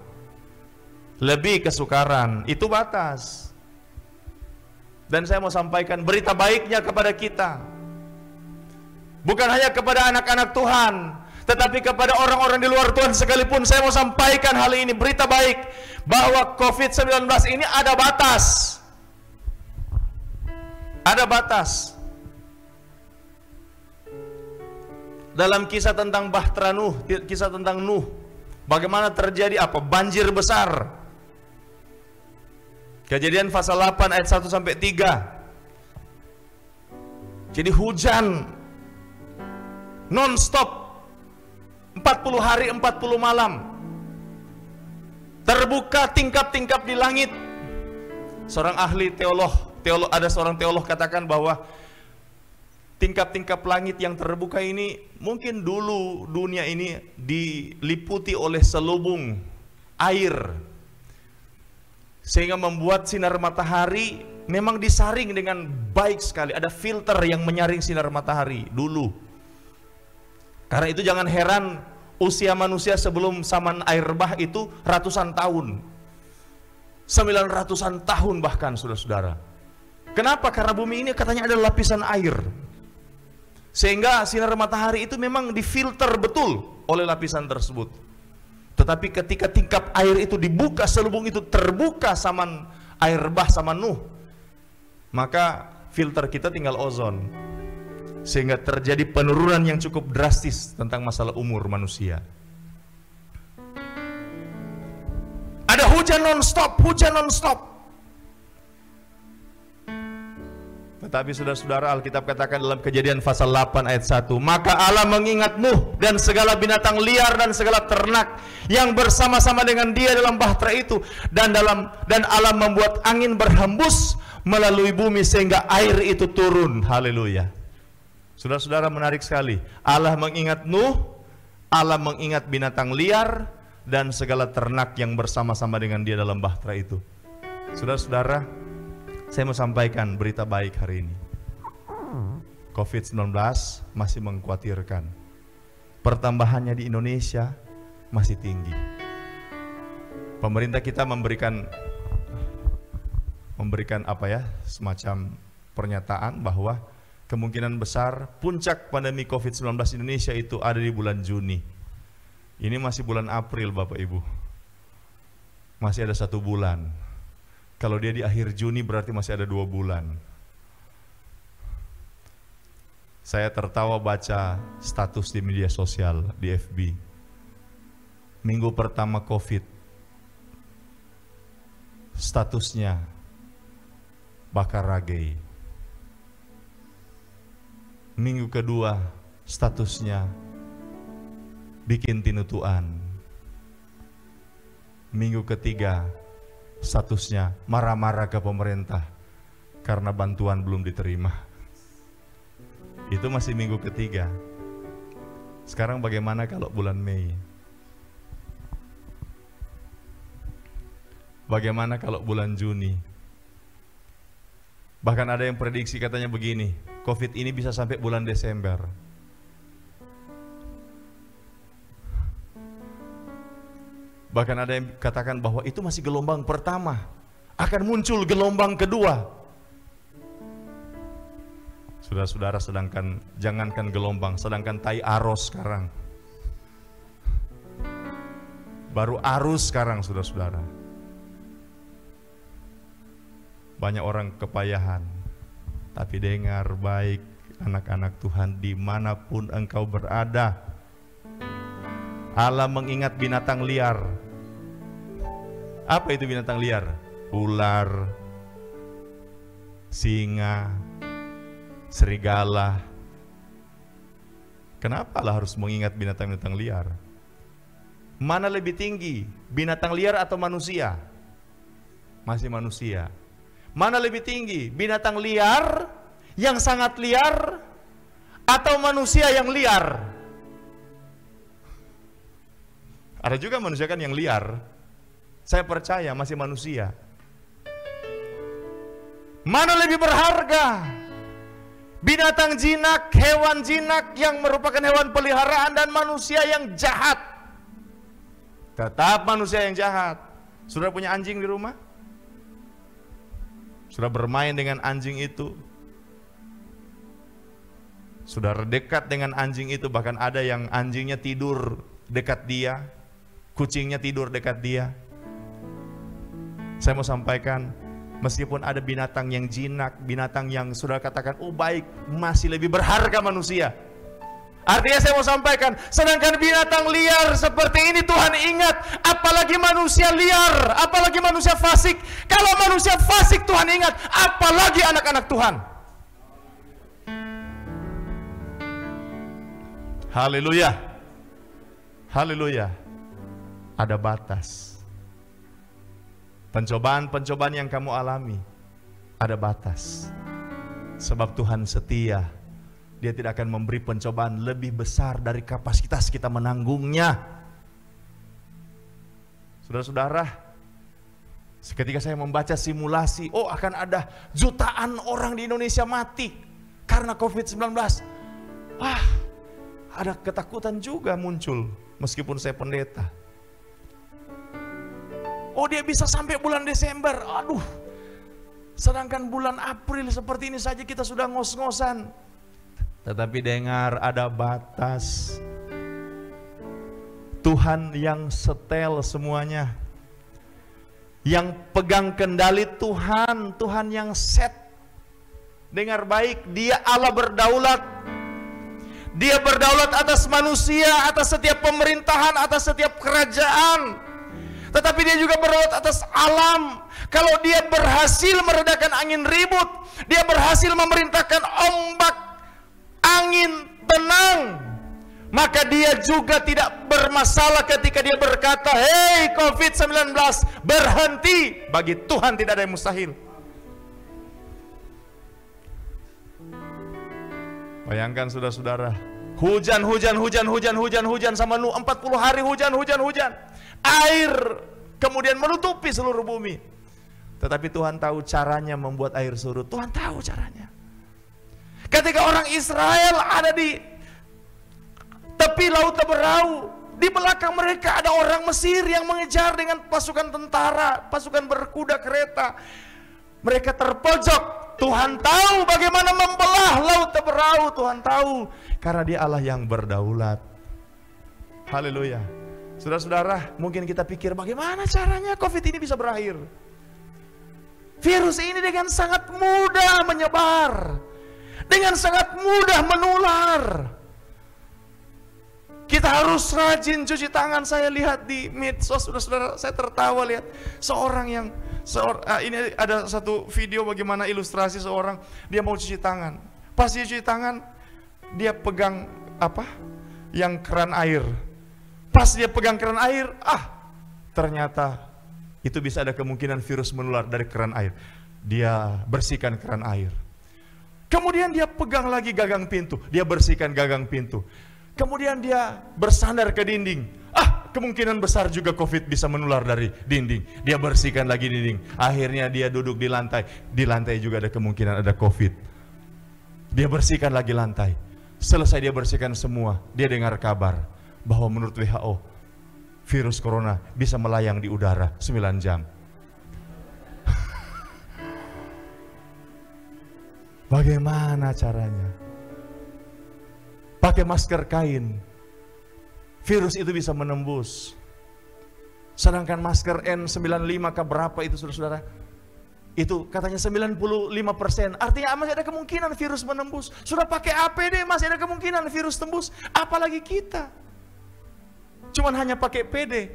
Lebih kesukaran, itu batas. Dan saya mau sampaikan berita baiknya kepada kita. Bukan hanya kepada anak-anak Tuhan, tetapi kepada orang-orang di luar Tuhan sekalipun. Saya mau sampaikan hal ini, berita baik, bahwa COVID-19 ini ada batas. Ada batas. Dalam kisah tentang Bahtera Nuh, kisah tentang Nuh, bagaimana terjadi apa? Banjir besar. Kejadian pasal 8 ayat 1 sampai 3. Jadi hujan non-stop 40 hari 40 malam. Terbuka tingkap-tingkap di langit. Seorang ahli teolog, ada seorang teolog katakan bahwa tingkap-tingkap langit yang terbuka ini mungkin dulu dunia ini diliputi oleh selubung air, sehingga membuat sinar matahari memang disaring dengan baik sekali. Ada filter yang menyaring sinar matahari dulu. Karena itu jangan heran usia manusia sebelum zaman air bah itu ratusan tahun, 900-an tahun bahkan, saudara-saudara. Kenapa? Karena bumi ini katanya ada lapisan air, sehingga sinar matahari itu memang difilter betul oleh lapisan tersebut. Tetapi ketika tingkap air itu dibuka, selubung itu terbuka zaman air bah sama Nuh, maka filter kita tinggal ozon, sehingga terjadi penurunan yang cukup drastis tentang masalah umur manusia. Ada hujan non-stop, hujan non-stop. Tetapi saudara-saudara, Alkitab katakan dalam Kejadian pasal 8 ayat 1, maka Allah mengingat Nuh dan segala binatang liar dan segala ternak yang bersama-sama dengan dia dalam bahtera itu, dan Allah membuat angin berhembus melalui bumi sehingga air itu turun. Haleluya. Saudara-saudara, menarik sekali. Allah mengingat Nuh, Allah mengingat binatang liar dan segala ternak yang bersama-sama dengan dia dalam bahtera itu. Saudara-saudara, saya mau sampaikan berita baik hari ini. COVID-19 masih mengkhawatirkan. Pertambahannya di Indonesia masih tinggi. Pemerintah kita memberikan semacam pernyataan bahwa kemungkinan besar puncak pandemi COVID-19 Indonesia itu ada di bulan Juni. Ini masih bulan April, Bapak Ibu. Masih ada 1 bulan. Kalau dia di akhir Juni berarti masih ada 2 bulan. Saya tertawa baca status di media sosial, di FB. Minggu pertama COVID, statusnya bakar ragei. Minggu kedua, statusnya bikin tinutuan. Minggu ketiga, statusnya marah-marah ke pemerintah karena bantuan belum diterima. Itu masih minggu ketiga. Sekarang bagaimana kalau bulan Mei? Bagaimana kalau bulan Juni? Bahkan ada yang prediksi katanya begini, COVID ini bisa sampai bulan Desember. Bahkan ada yang katakan bahwa itu masih gelombang pertama, akan muncul gelombang kedua. Saudara-saudara, sedangkan jangankan gelombang, sedangkan tai arus sekarang. Baru arus sekarang, saudara-saudara. Banyak orang kepayahan. Tapi dengar baik, anak-anak Tuhan, dimanapun engkau berada, Allah mengingat binatang liar. Apa itu binatang liar? Ular, singa, serigala. Kenapa Allah harus mengingat binatang-binatang liar? Mana lebih tinggi, binatang liar atau manusia? Masih manusia. Mana lebih tinggi, binatang liar yang sangat liar atau manusia yang liar? Ada juga manusia kan yang liar. Saya percaya masih manusia. Mana lebih berharga? Binatang jinak, hewan jinak yang merupakan hewan peliharaan dan manusia yang jahat. Tetap manusia yang jahat. Sudah punya anjing di rumah? Sudah bermain dengan anjing itu? Sudah dekat dengan anjing itu, bahkan ada yang anjingnya tidur dekat dia, kucingnya tidur dekat dia. Saya mau sampaikan, meskipun ada binatang yang jinak, binatang yang sudah katakan, oh baik, masih lebih berharga manusia. Artinya saya mau sampaikan, sedangkan binatang liar seperti ini Tuhan ingat, apalagi manusia liar, apalagi manusia fasik. Kalau manusia fasik Tuhan ingat, apalagi anak-anak Tuhan. Haleluya. Haleluya. Ada batas. Pencobaan-pencobaan yang kamu alami, ada batas. Sebab Tuhan setia. Dia tidak akan memberi pencobaan lebih besar dari kapasitas kita menanggungnya. Saudara-saudara, ketika saya membaca simulasi, oh akan ada jutaan orang di Indonesia mati karena COVID-19. Ada ketakutan juga muncul meskipun saya pendeta. Oh dia bisa sampai bulan Desember, aduh. Sedangkan bulan April seperti ini saja kita sudah ngos-ngosan. Tetapi dengar, ada batas. Tuhan yang setel semuanya. Yang pegang kendali Tuhan, Tuhan yang set. Dengar baik, Dia Allah berdaulat. Dia berdaulat atas manusia, atas setiap pemerintahan, atas setiap kerajaan. Tetapi Dia juga berdaulat atas alam. Kalau Dia berhasil meredakan angin ribut, Dia berhasil memerintahkan ombak, angin tenang, maka Dia juga tidak bermasalah ketika Dia berkata, hei COVID-19 berhenti. Bagi Tuhan tidak ada yang mustahil. Bayangkan saudara-saudara, hujan sama 40 hari hujan. Air kemudian menutupi seluruh bumi. Tetapi Tuhan tahu caranya membuat air surut. Tuhan tahu caranya. Ketika orang Israel ada di tepi laut Teberau, di belakang mereka ada orang Mesir yang mengejar dengan pasukan tentara, pasukan berkuda kereta. Mereka terpojok. Tuhan tahu bagaimana membelah laut Teberau. Tuhan tahu, karena Dia Allah yang berdaulat. Haleluya. Saudara-saudara, mungkin kita pikir bagaimana caranya COVID ini bisa berakhir. Virus ini dengan sangat mudah menyebar, dengan sangat mudah menular. Kita harus rajin cuci tangan. Saya lihat di medsos, saudara-saudara, saya tertawa lihat seorang yang ini ada satu video bagaimana ilustrasi seorang, dia mau cuci tangan. Pas dia cuci tangan, dia pegang apa? Yang keran air. Pas dia pegang keran air, ternyata itu bisa ada kemungkinan virus menular dari keran air. Dia bersihkan keran air. Kemudian dia pegang lagi gagang pintu, dia bersihkan gagang pintu. Kemudian dia bersandar ke dinding. Kemungkinan besar juga COVID bisa menular dari dinding. Dia bersihkan lagi dinding. Akhirnya dia duduk di lantai. Di lantai juga ada kemungkinan ada COVID. Dia bersihkan lagi lantai. Selesai dia bersihkan semua, dia dengar kabar bahwa menurut WHO, virus corona bisa melayang di udara 9 jam. Bagaimana caranya? Pakai masker kain, virus itu bisa menembus. Sedangkan masker N95 ke berapa itu, saudara-saudara? Itu katanya 95%. Artinya masih ada kemungkinan virus menembus. Sudah pakai APD masih ada kemungkinan virus tembus. Apalagi kita cuman hanya pakai PD.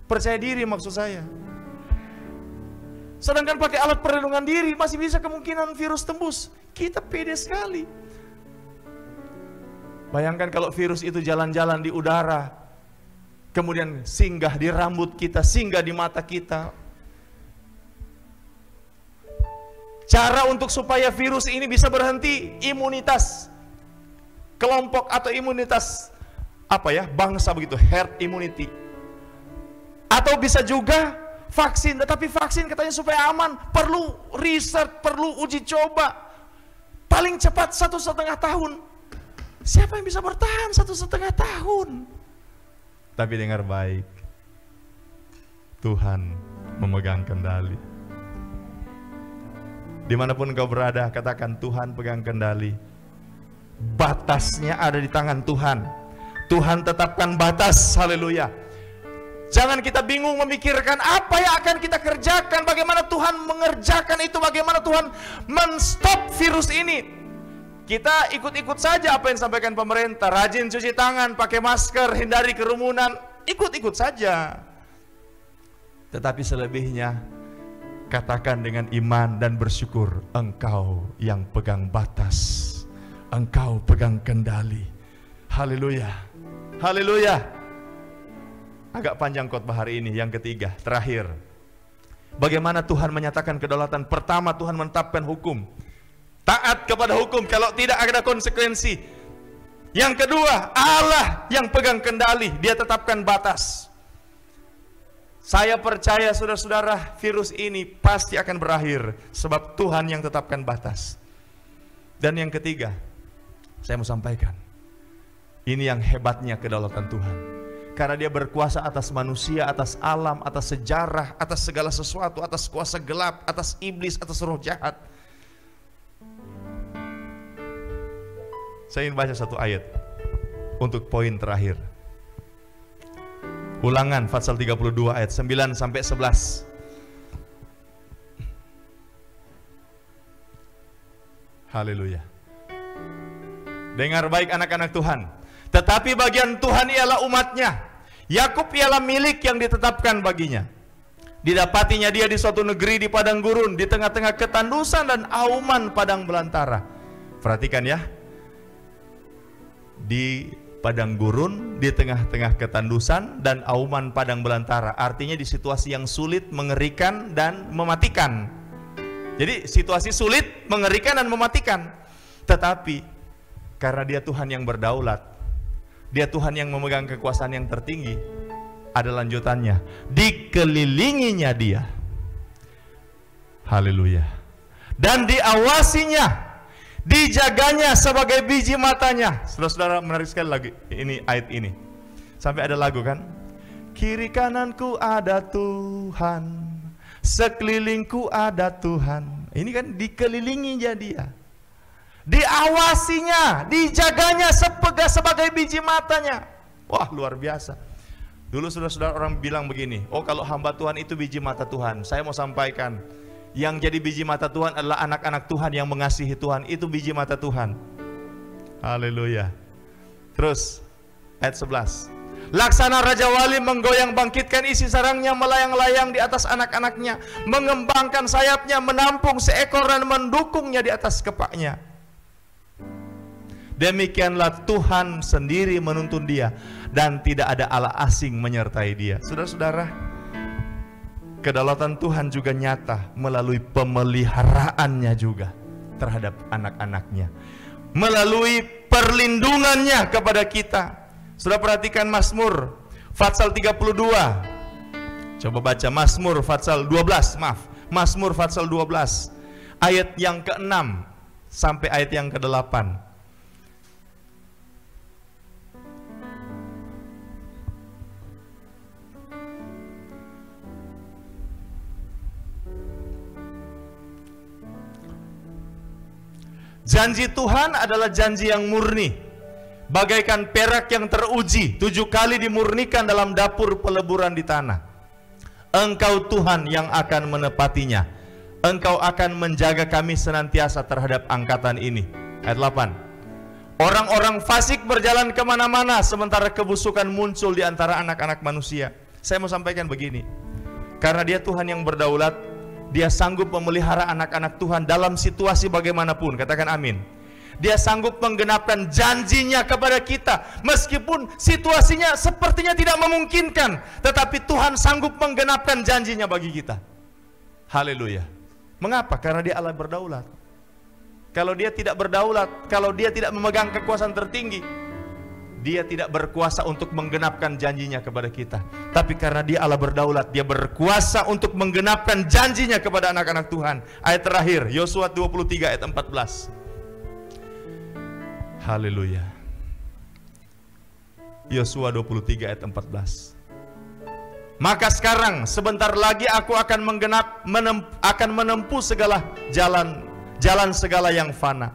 Percaya diri maksud saya. Sedangkan pakai alat perlindungan diri masih bisa kemungkinan virus tembus. Kita pede sekali. Bayangkan kalau virus itu jalan-jalan di udara, kemudian singgah di rambut kita, singgah di mata kita. Cara untuk supaya virus ini bisa berhenti, imunitas kelompok atau imunitas bangsa begitu, herd immunity. Atau bisa juga vaksin, tetapi vaksin katanya supaya aman, perlu riset, perlu uji coba. Paling cepat 1,5 tahun. Siapa yang bisa bertahan 1,5 tahun? Tapi dengar baik, Tuhan memegang kendali. Dimanapun engkau berada, katakan Tuhan pegang kendali. Batasnya ada di tangan Tuhan. Tuhan tetapkan batas, haleluya. Jangan kita bingung memikirkan apa yang akan kita kerjakan, bagaimana Tuhan mengerjakan itu, bagaimana Tuhan men-stop virus ini. Kita ikut-ikut saja apa yang disampaikan pemerintah, rajin cuci tangan, pakai masker, hindari kerumunan, ikut-ikut saja. Tetapi selebihnya, katakan dengan iman dan bersyukur, Engkau yang pegang batas, Engkau pegang kendali. Haleluya, haleluya. Agak panjang khotbah hari ini. Yang ketiga, terakhir, bagaimana Tuhan menyatakan kedaulatan. Pertama, Tuhan menetapkan hukum. Taat kepada hukum, kalau tidak ada konsekuensi. Yang kedua, Allah yang pegang kendali, Dia tetapkan batas. Saya percaya saudara-saudara, virus ini pasti akan berakhir, sebab Tuhan yang tetapkan batas. Dan yang ketiga, saya mau sampaikan, ini yang hebatnya kedaulatan Tuhan. Karena Dia berkuasa atas manusia, atas alam, atas sejarah, atas segala sesuatu, atas kuasa gelap, atas iblis, atas roh jahat. Saya ingin baca satu ayat untuk poin terakhir. Ulangan pasal 32 ayat 9 sampai 11. Haleluya. Dengar baik anak-anak Tuhan. Tetapi bagian Tuhan ialah umatnya. Yakub ialah milik yang ditetapkan baginya. Didapatinya dia di suatu negeri di padang gurun, di tengah-tengah ketandusan dan auman padang belantara. Perhatikan ya. Di padang gurun, di tengah-tengah ketandusan dan auman padang belantara. Artinya di situasi yang sulit, mengerikan dan mematikan. Jadi situasi sulit, mengerikan dan mematikan. Tetapi karena Dia Tuhan yang berdaulat, Dia Tuhan yang memegang kekuasaan yang tertinggi, ada lanjutannya. Dikelilinginya Dia. Haleluya. Dan diawasinya. dijaganya sebagai biji matanya. Saudara-saudara, menarik sekali lagi ini ayat ini. Sampai ada lagu kan? Kiri kananku ada Tuhan, sekelilingku ada Tuhan. Ini kan dikelilingi dia. Diawasinya, dijaganya sebagai biji matanya. Wah, luar biasa. Dulu saudara-saudara orang bilang begini, oh kalau hamba Tuhan itu biji mata Tuhan. Saya mau sampaikan, yang jadi biji mata Tuhan adalah anak-anak Tuhan yang mengasihi Tuhan. Itu biji mata Tuhan. Haleluya. Terus ayat 11. Laksana Raja Wali menggoyang bangkitkan isi sarangnya, melayang-layang di atas anak-anaknya, mengembangkan sayapnya, menampung seekor dan mendukungnya di atas kepaknya. Demikianlah Tuhan sendiri menuntun dia, dan tidak ada Allah asing menyertai dia. Saudara-saudara, kedaulatan Tuhan juga nyata melalui pemeliharaannya juga terhadap anak-anaknya, melalui perlindungannya kepada kita. Sudah perhatikan Mazmur Fatsal 32. Coba baca Mazmur Fatsal 12, Mazmur Fatsal 12 ayat yang ke-6 sampai ayat yang ke-8. Janji Tuhan adalah janji yang murni, bagaikan perak yang teruji, 7 kali dimurnikan dalam dapur peleburan di tanah. Engkau Tuhan yang akan menepatinya. Engkau akan menjaga kami senantiasa terhadap angkatan ini. Ayat 8. Orang-orang fasik berjalan kemana-mana, sementara kebusukan muncul di antara anak-anak manusia. Saya mau sampaikan begini, karena dia Tuhan yang berdaulat, dia sanggup memelihara anak-anak Tuhan dalam situasi bagaimanapun. Katakan amin. Dia sanggup menggenapkan janjinya kepada kita, meskipun situasinya sepertinya tidak memungkinkan, tetapi Tuhan sanggup menggenapkan janjinya bagi kita. Haleluya. Mengapa? Karena dia Allah berdaulat. Kalau dia tidak berdaulat, kalau dia tidak memegang kekuasaan tertinggi, dia tidak berkuasa untuk menggenapkan janjinya kepada kita. Tapi karena dia Allah berdaulat, dia berkuasa untuk menggenapkan janjinya kepada anak-anak Tuhan. Ayat terakhir, Yosua 23 ayat 14. Haleluya. Yosua 23 ayat 14. Maka sekarang sebentar lagi aku akan menempuh segala jalan segala yang fana.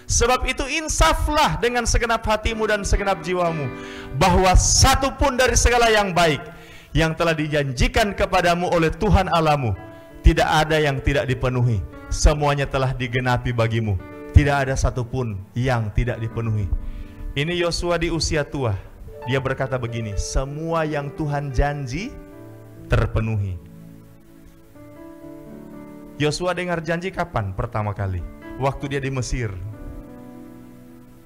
Sebab itu insaflah dengan segenap hatimu dan segenap jiwamu, bahwa satu pun dari segala yang baik yang telah dijanjikan kepadamu oleh Tuhan Allahmu tidak ada yang tidak dipenuhi. Semuanya telah digenapi bagimu, tidak ada satu pun yang tidak dipenuhi. Ini Yosua di usia tua. Dia berkata begini, semua yang Tuhan janji terpenuhi. Yosua dengar janji kapan pertama kali? Waktu dia di Mesir.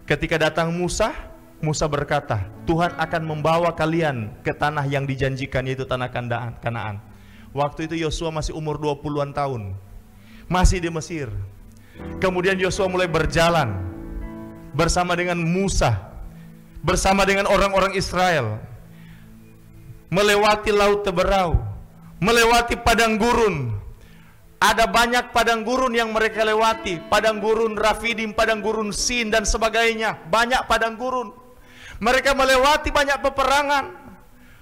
Ketika datang Musa, Musa berkata, Tuhan akan membawa kalian ke tanah yang dijanjikan, yaitu tanah Kanaan. Waktu itu Yosua masih umur 20-an tahun, masih di Mesir. Kemudian Yosua mulai berjalan bersama dengan Musa, bersama dengan orang-orang Israel, melewati Laut Teberau, melewati padang gurun. Ada banyak padang gurun yang mereka lewati, padang gurun Rafidim, padang gurun Sin dan sebagainya. Banyak padang gurun. Mereka melewati banyak peperangan.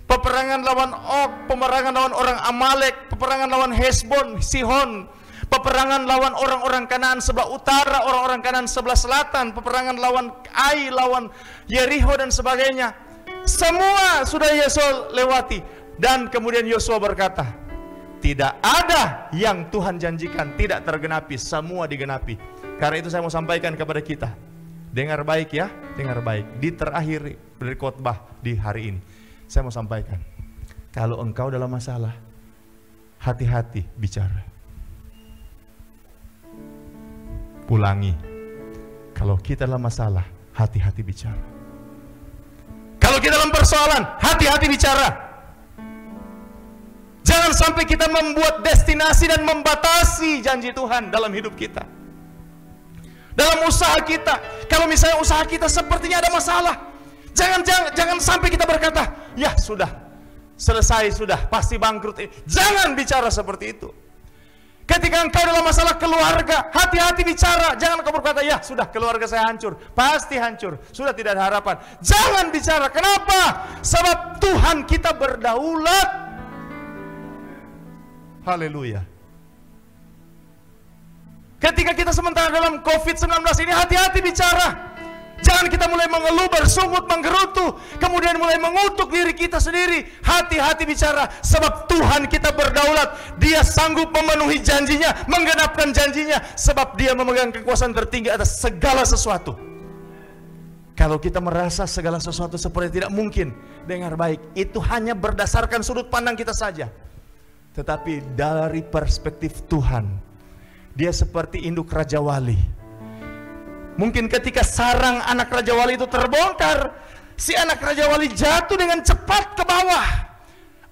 Peperangan lawan Og, peperangan lawan orang Amalek, peperangan lawan Hesbon, Sihon, peperangan lawan orang-orang Kanaan sebelah utara, orang-orang Kanaan sebelah selatan, peperangan lawan Ai, lawan Yeriho dan sebagainya. Semua sudah Yosua lewati. Dan kemudian Yosua berkata, tidak ada yang Tuhan janjikan tidak tergenapi, semua digenapi. Karena itu saya mau sampaikan kepada kita, dengar baik ya, dengar baik. Di terakhir dari khotbah di hari ini, saya mau sampaikan, kalau engkau dalam masalah, hati-hati bicara. Ulangi, kalau kita dalam masalah, hati-hati bicara. Kalau kita dalam persoalan, hati-hati bicara. Jangan sampai kita membuat destinasi dan membatasi janji Tuhan dalam hidup kita, dalam usaha kita. Kalau misalnya usaha kita sepertinya ada masalah, jangan sampai kita berkata, ya sudah, selesai sudah, pasti bangkrut. Jangan bicara seperti itu. Ketika engkau dalam masalah keluarga, hati-hati bicara. Jangan kau berkata, ya sudah keluarga saya hancur. Pasti hancur, sudah tidak ada harapan. Jangan bicara. Kenapa? Sebab Tuhan kita berdaulat. Haleluya. Ketika kita sementara dalam COVID-19 ini, hati-hati bicara. Jangan kita mulai mengeluh, bersungut, menggerutu, kemudian mulai mengutuk diri kita sendiri. Hati-hati bicara, sebab Tuhan kita berdaulat. Dia sanggup memenuhi janjinya, menggenapkan janjinya, sebab Dia memegang kekuasaan tertinggi atas segala sesuatu. Kalau kita merasa segala sesuatu seperti tidak mungkin, dengar baik, itu hanya berdasarkan sudut pandang kita saja. Tetapi dari perspektif Tuhan, Dia seperti induk Raja Wali. Mungkin ketika sarang anak Raja Wali itu terbongkar, si anak Raja Wali jatuh dengan cepat ke bawah.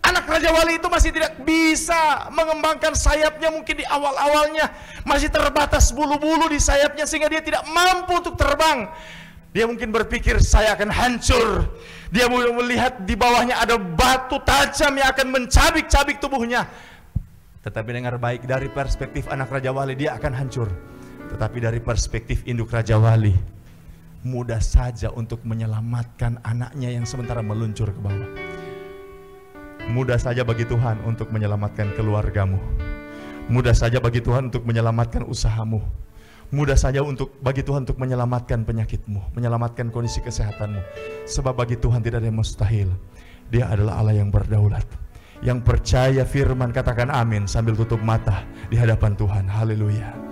Anak Raja Wali itu masih tidak bisa mengembangkan sayapnya, mungkin di awal-awalnya masih terbatas bulu-bulu di sayapnya sehingga dia tidak mampu untuk terbang. Dia mungkin berpikir, saya akan hancur. Dia melihat di bawahnya ada batu tajam yang akan mencabik-cabik tubuhnya. Tetapi dengar baik, dari perspektif anak Raja Wali dia akan hancur. Tetapi dari perspektif induk Raja Wali, mudah saja untuk menyelamatkan anaknya yang sementara meluncur ke bawah. Mudah saja bagi Tuhan untuk menyelamatkan keluargamu. Mudah saja bagi Tuhan untuk menyelamatkan usahamu. Mudah saja bagi Tuhan untuk menyelamatkan penyakitmu, menyelamatkan kondisi kesehatanmu. Sebab bagi Tuhan tidak ada yang mustahil. Dia adalah Allah yang berdaulat. Yang percaya firman katakan amin sambil tutup mata di hadapan Tuhan. Haleluya.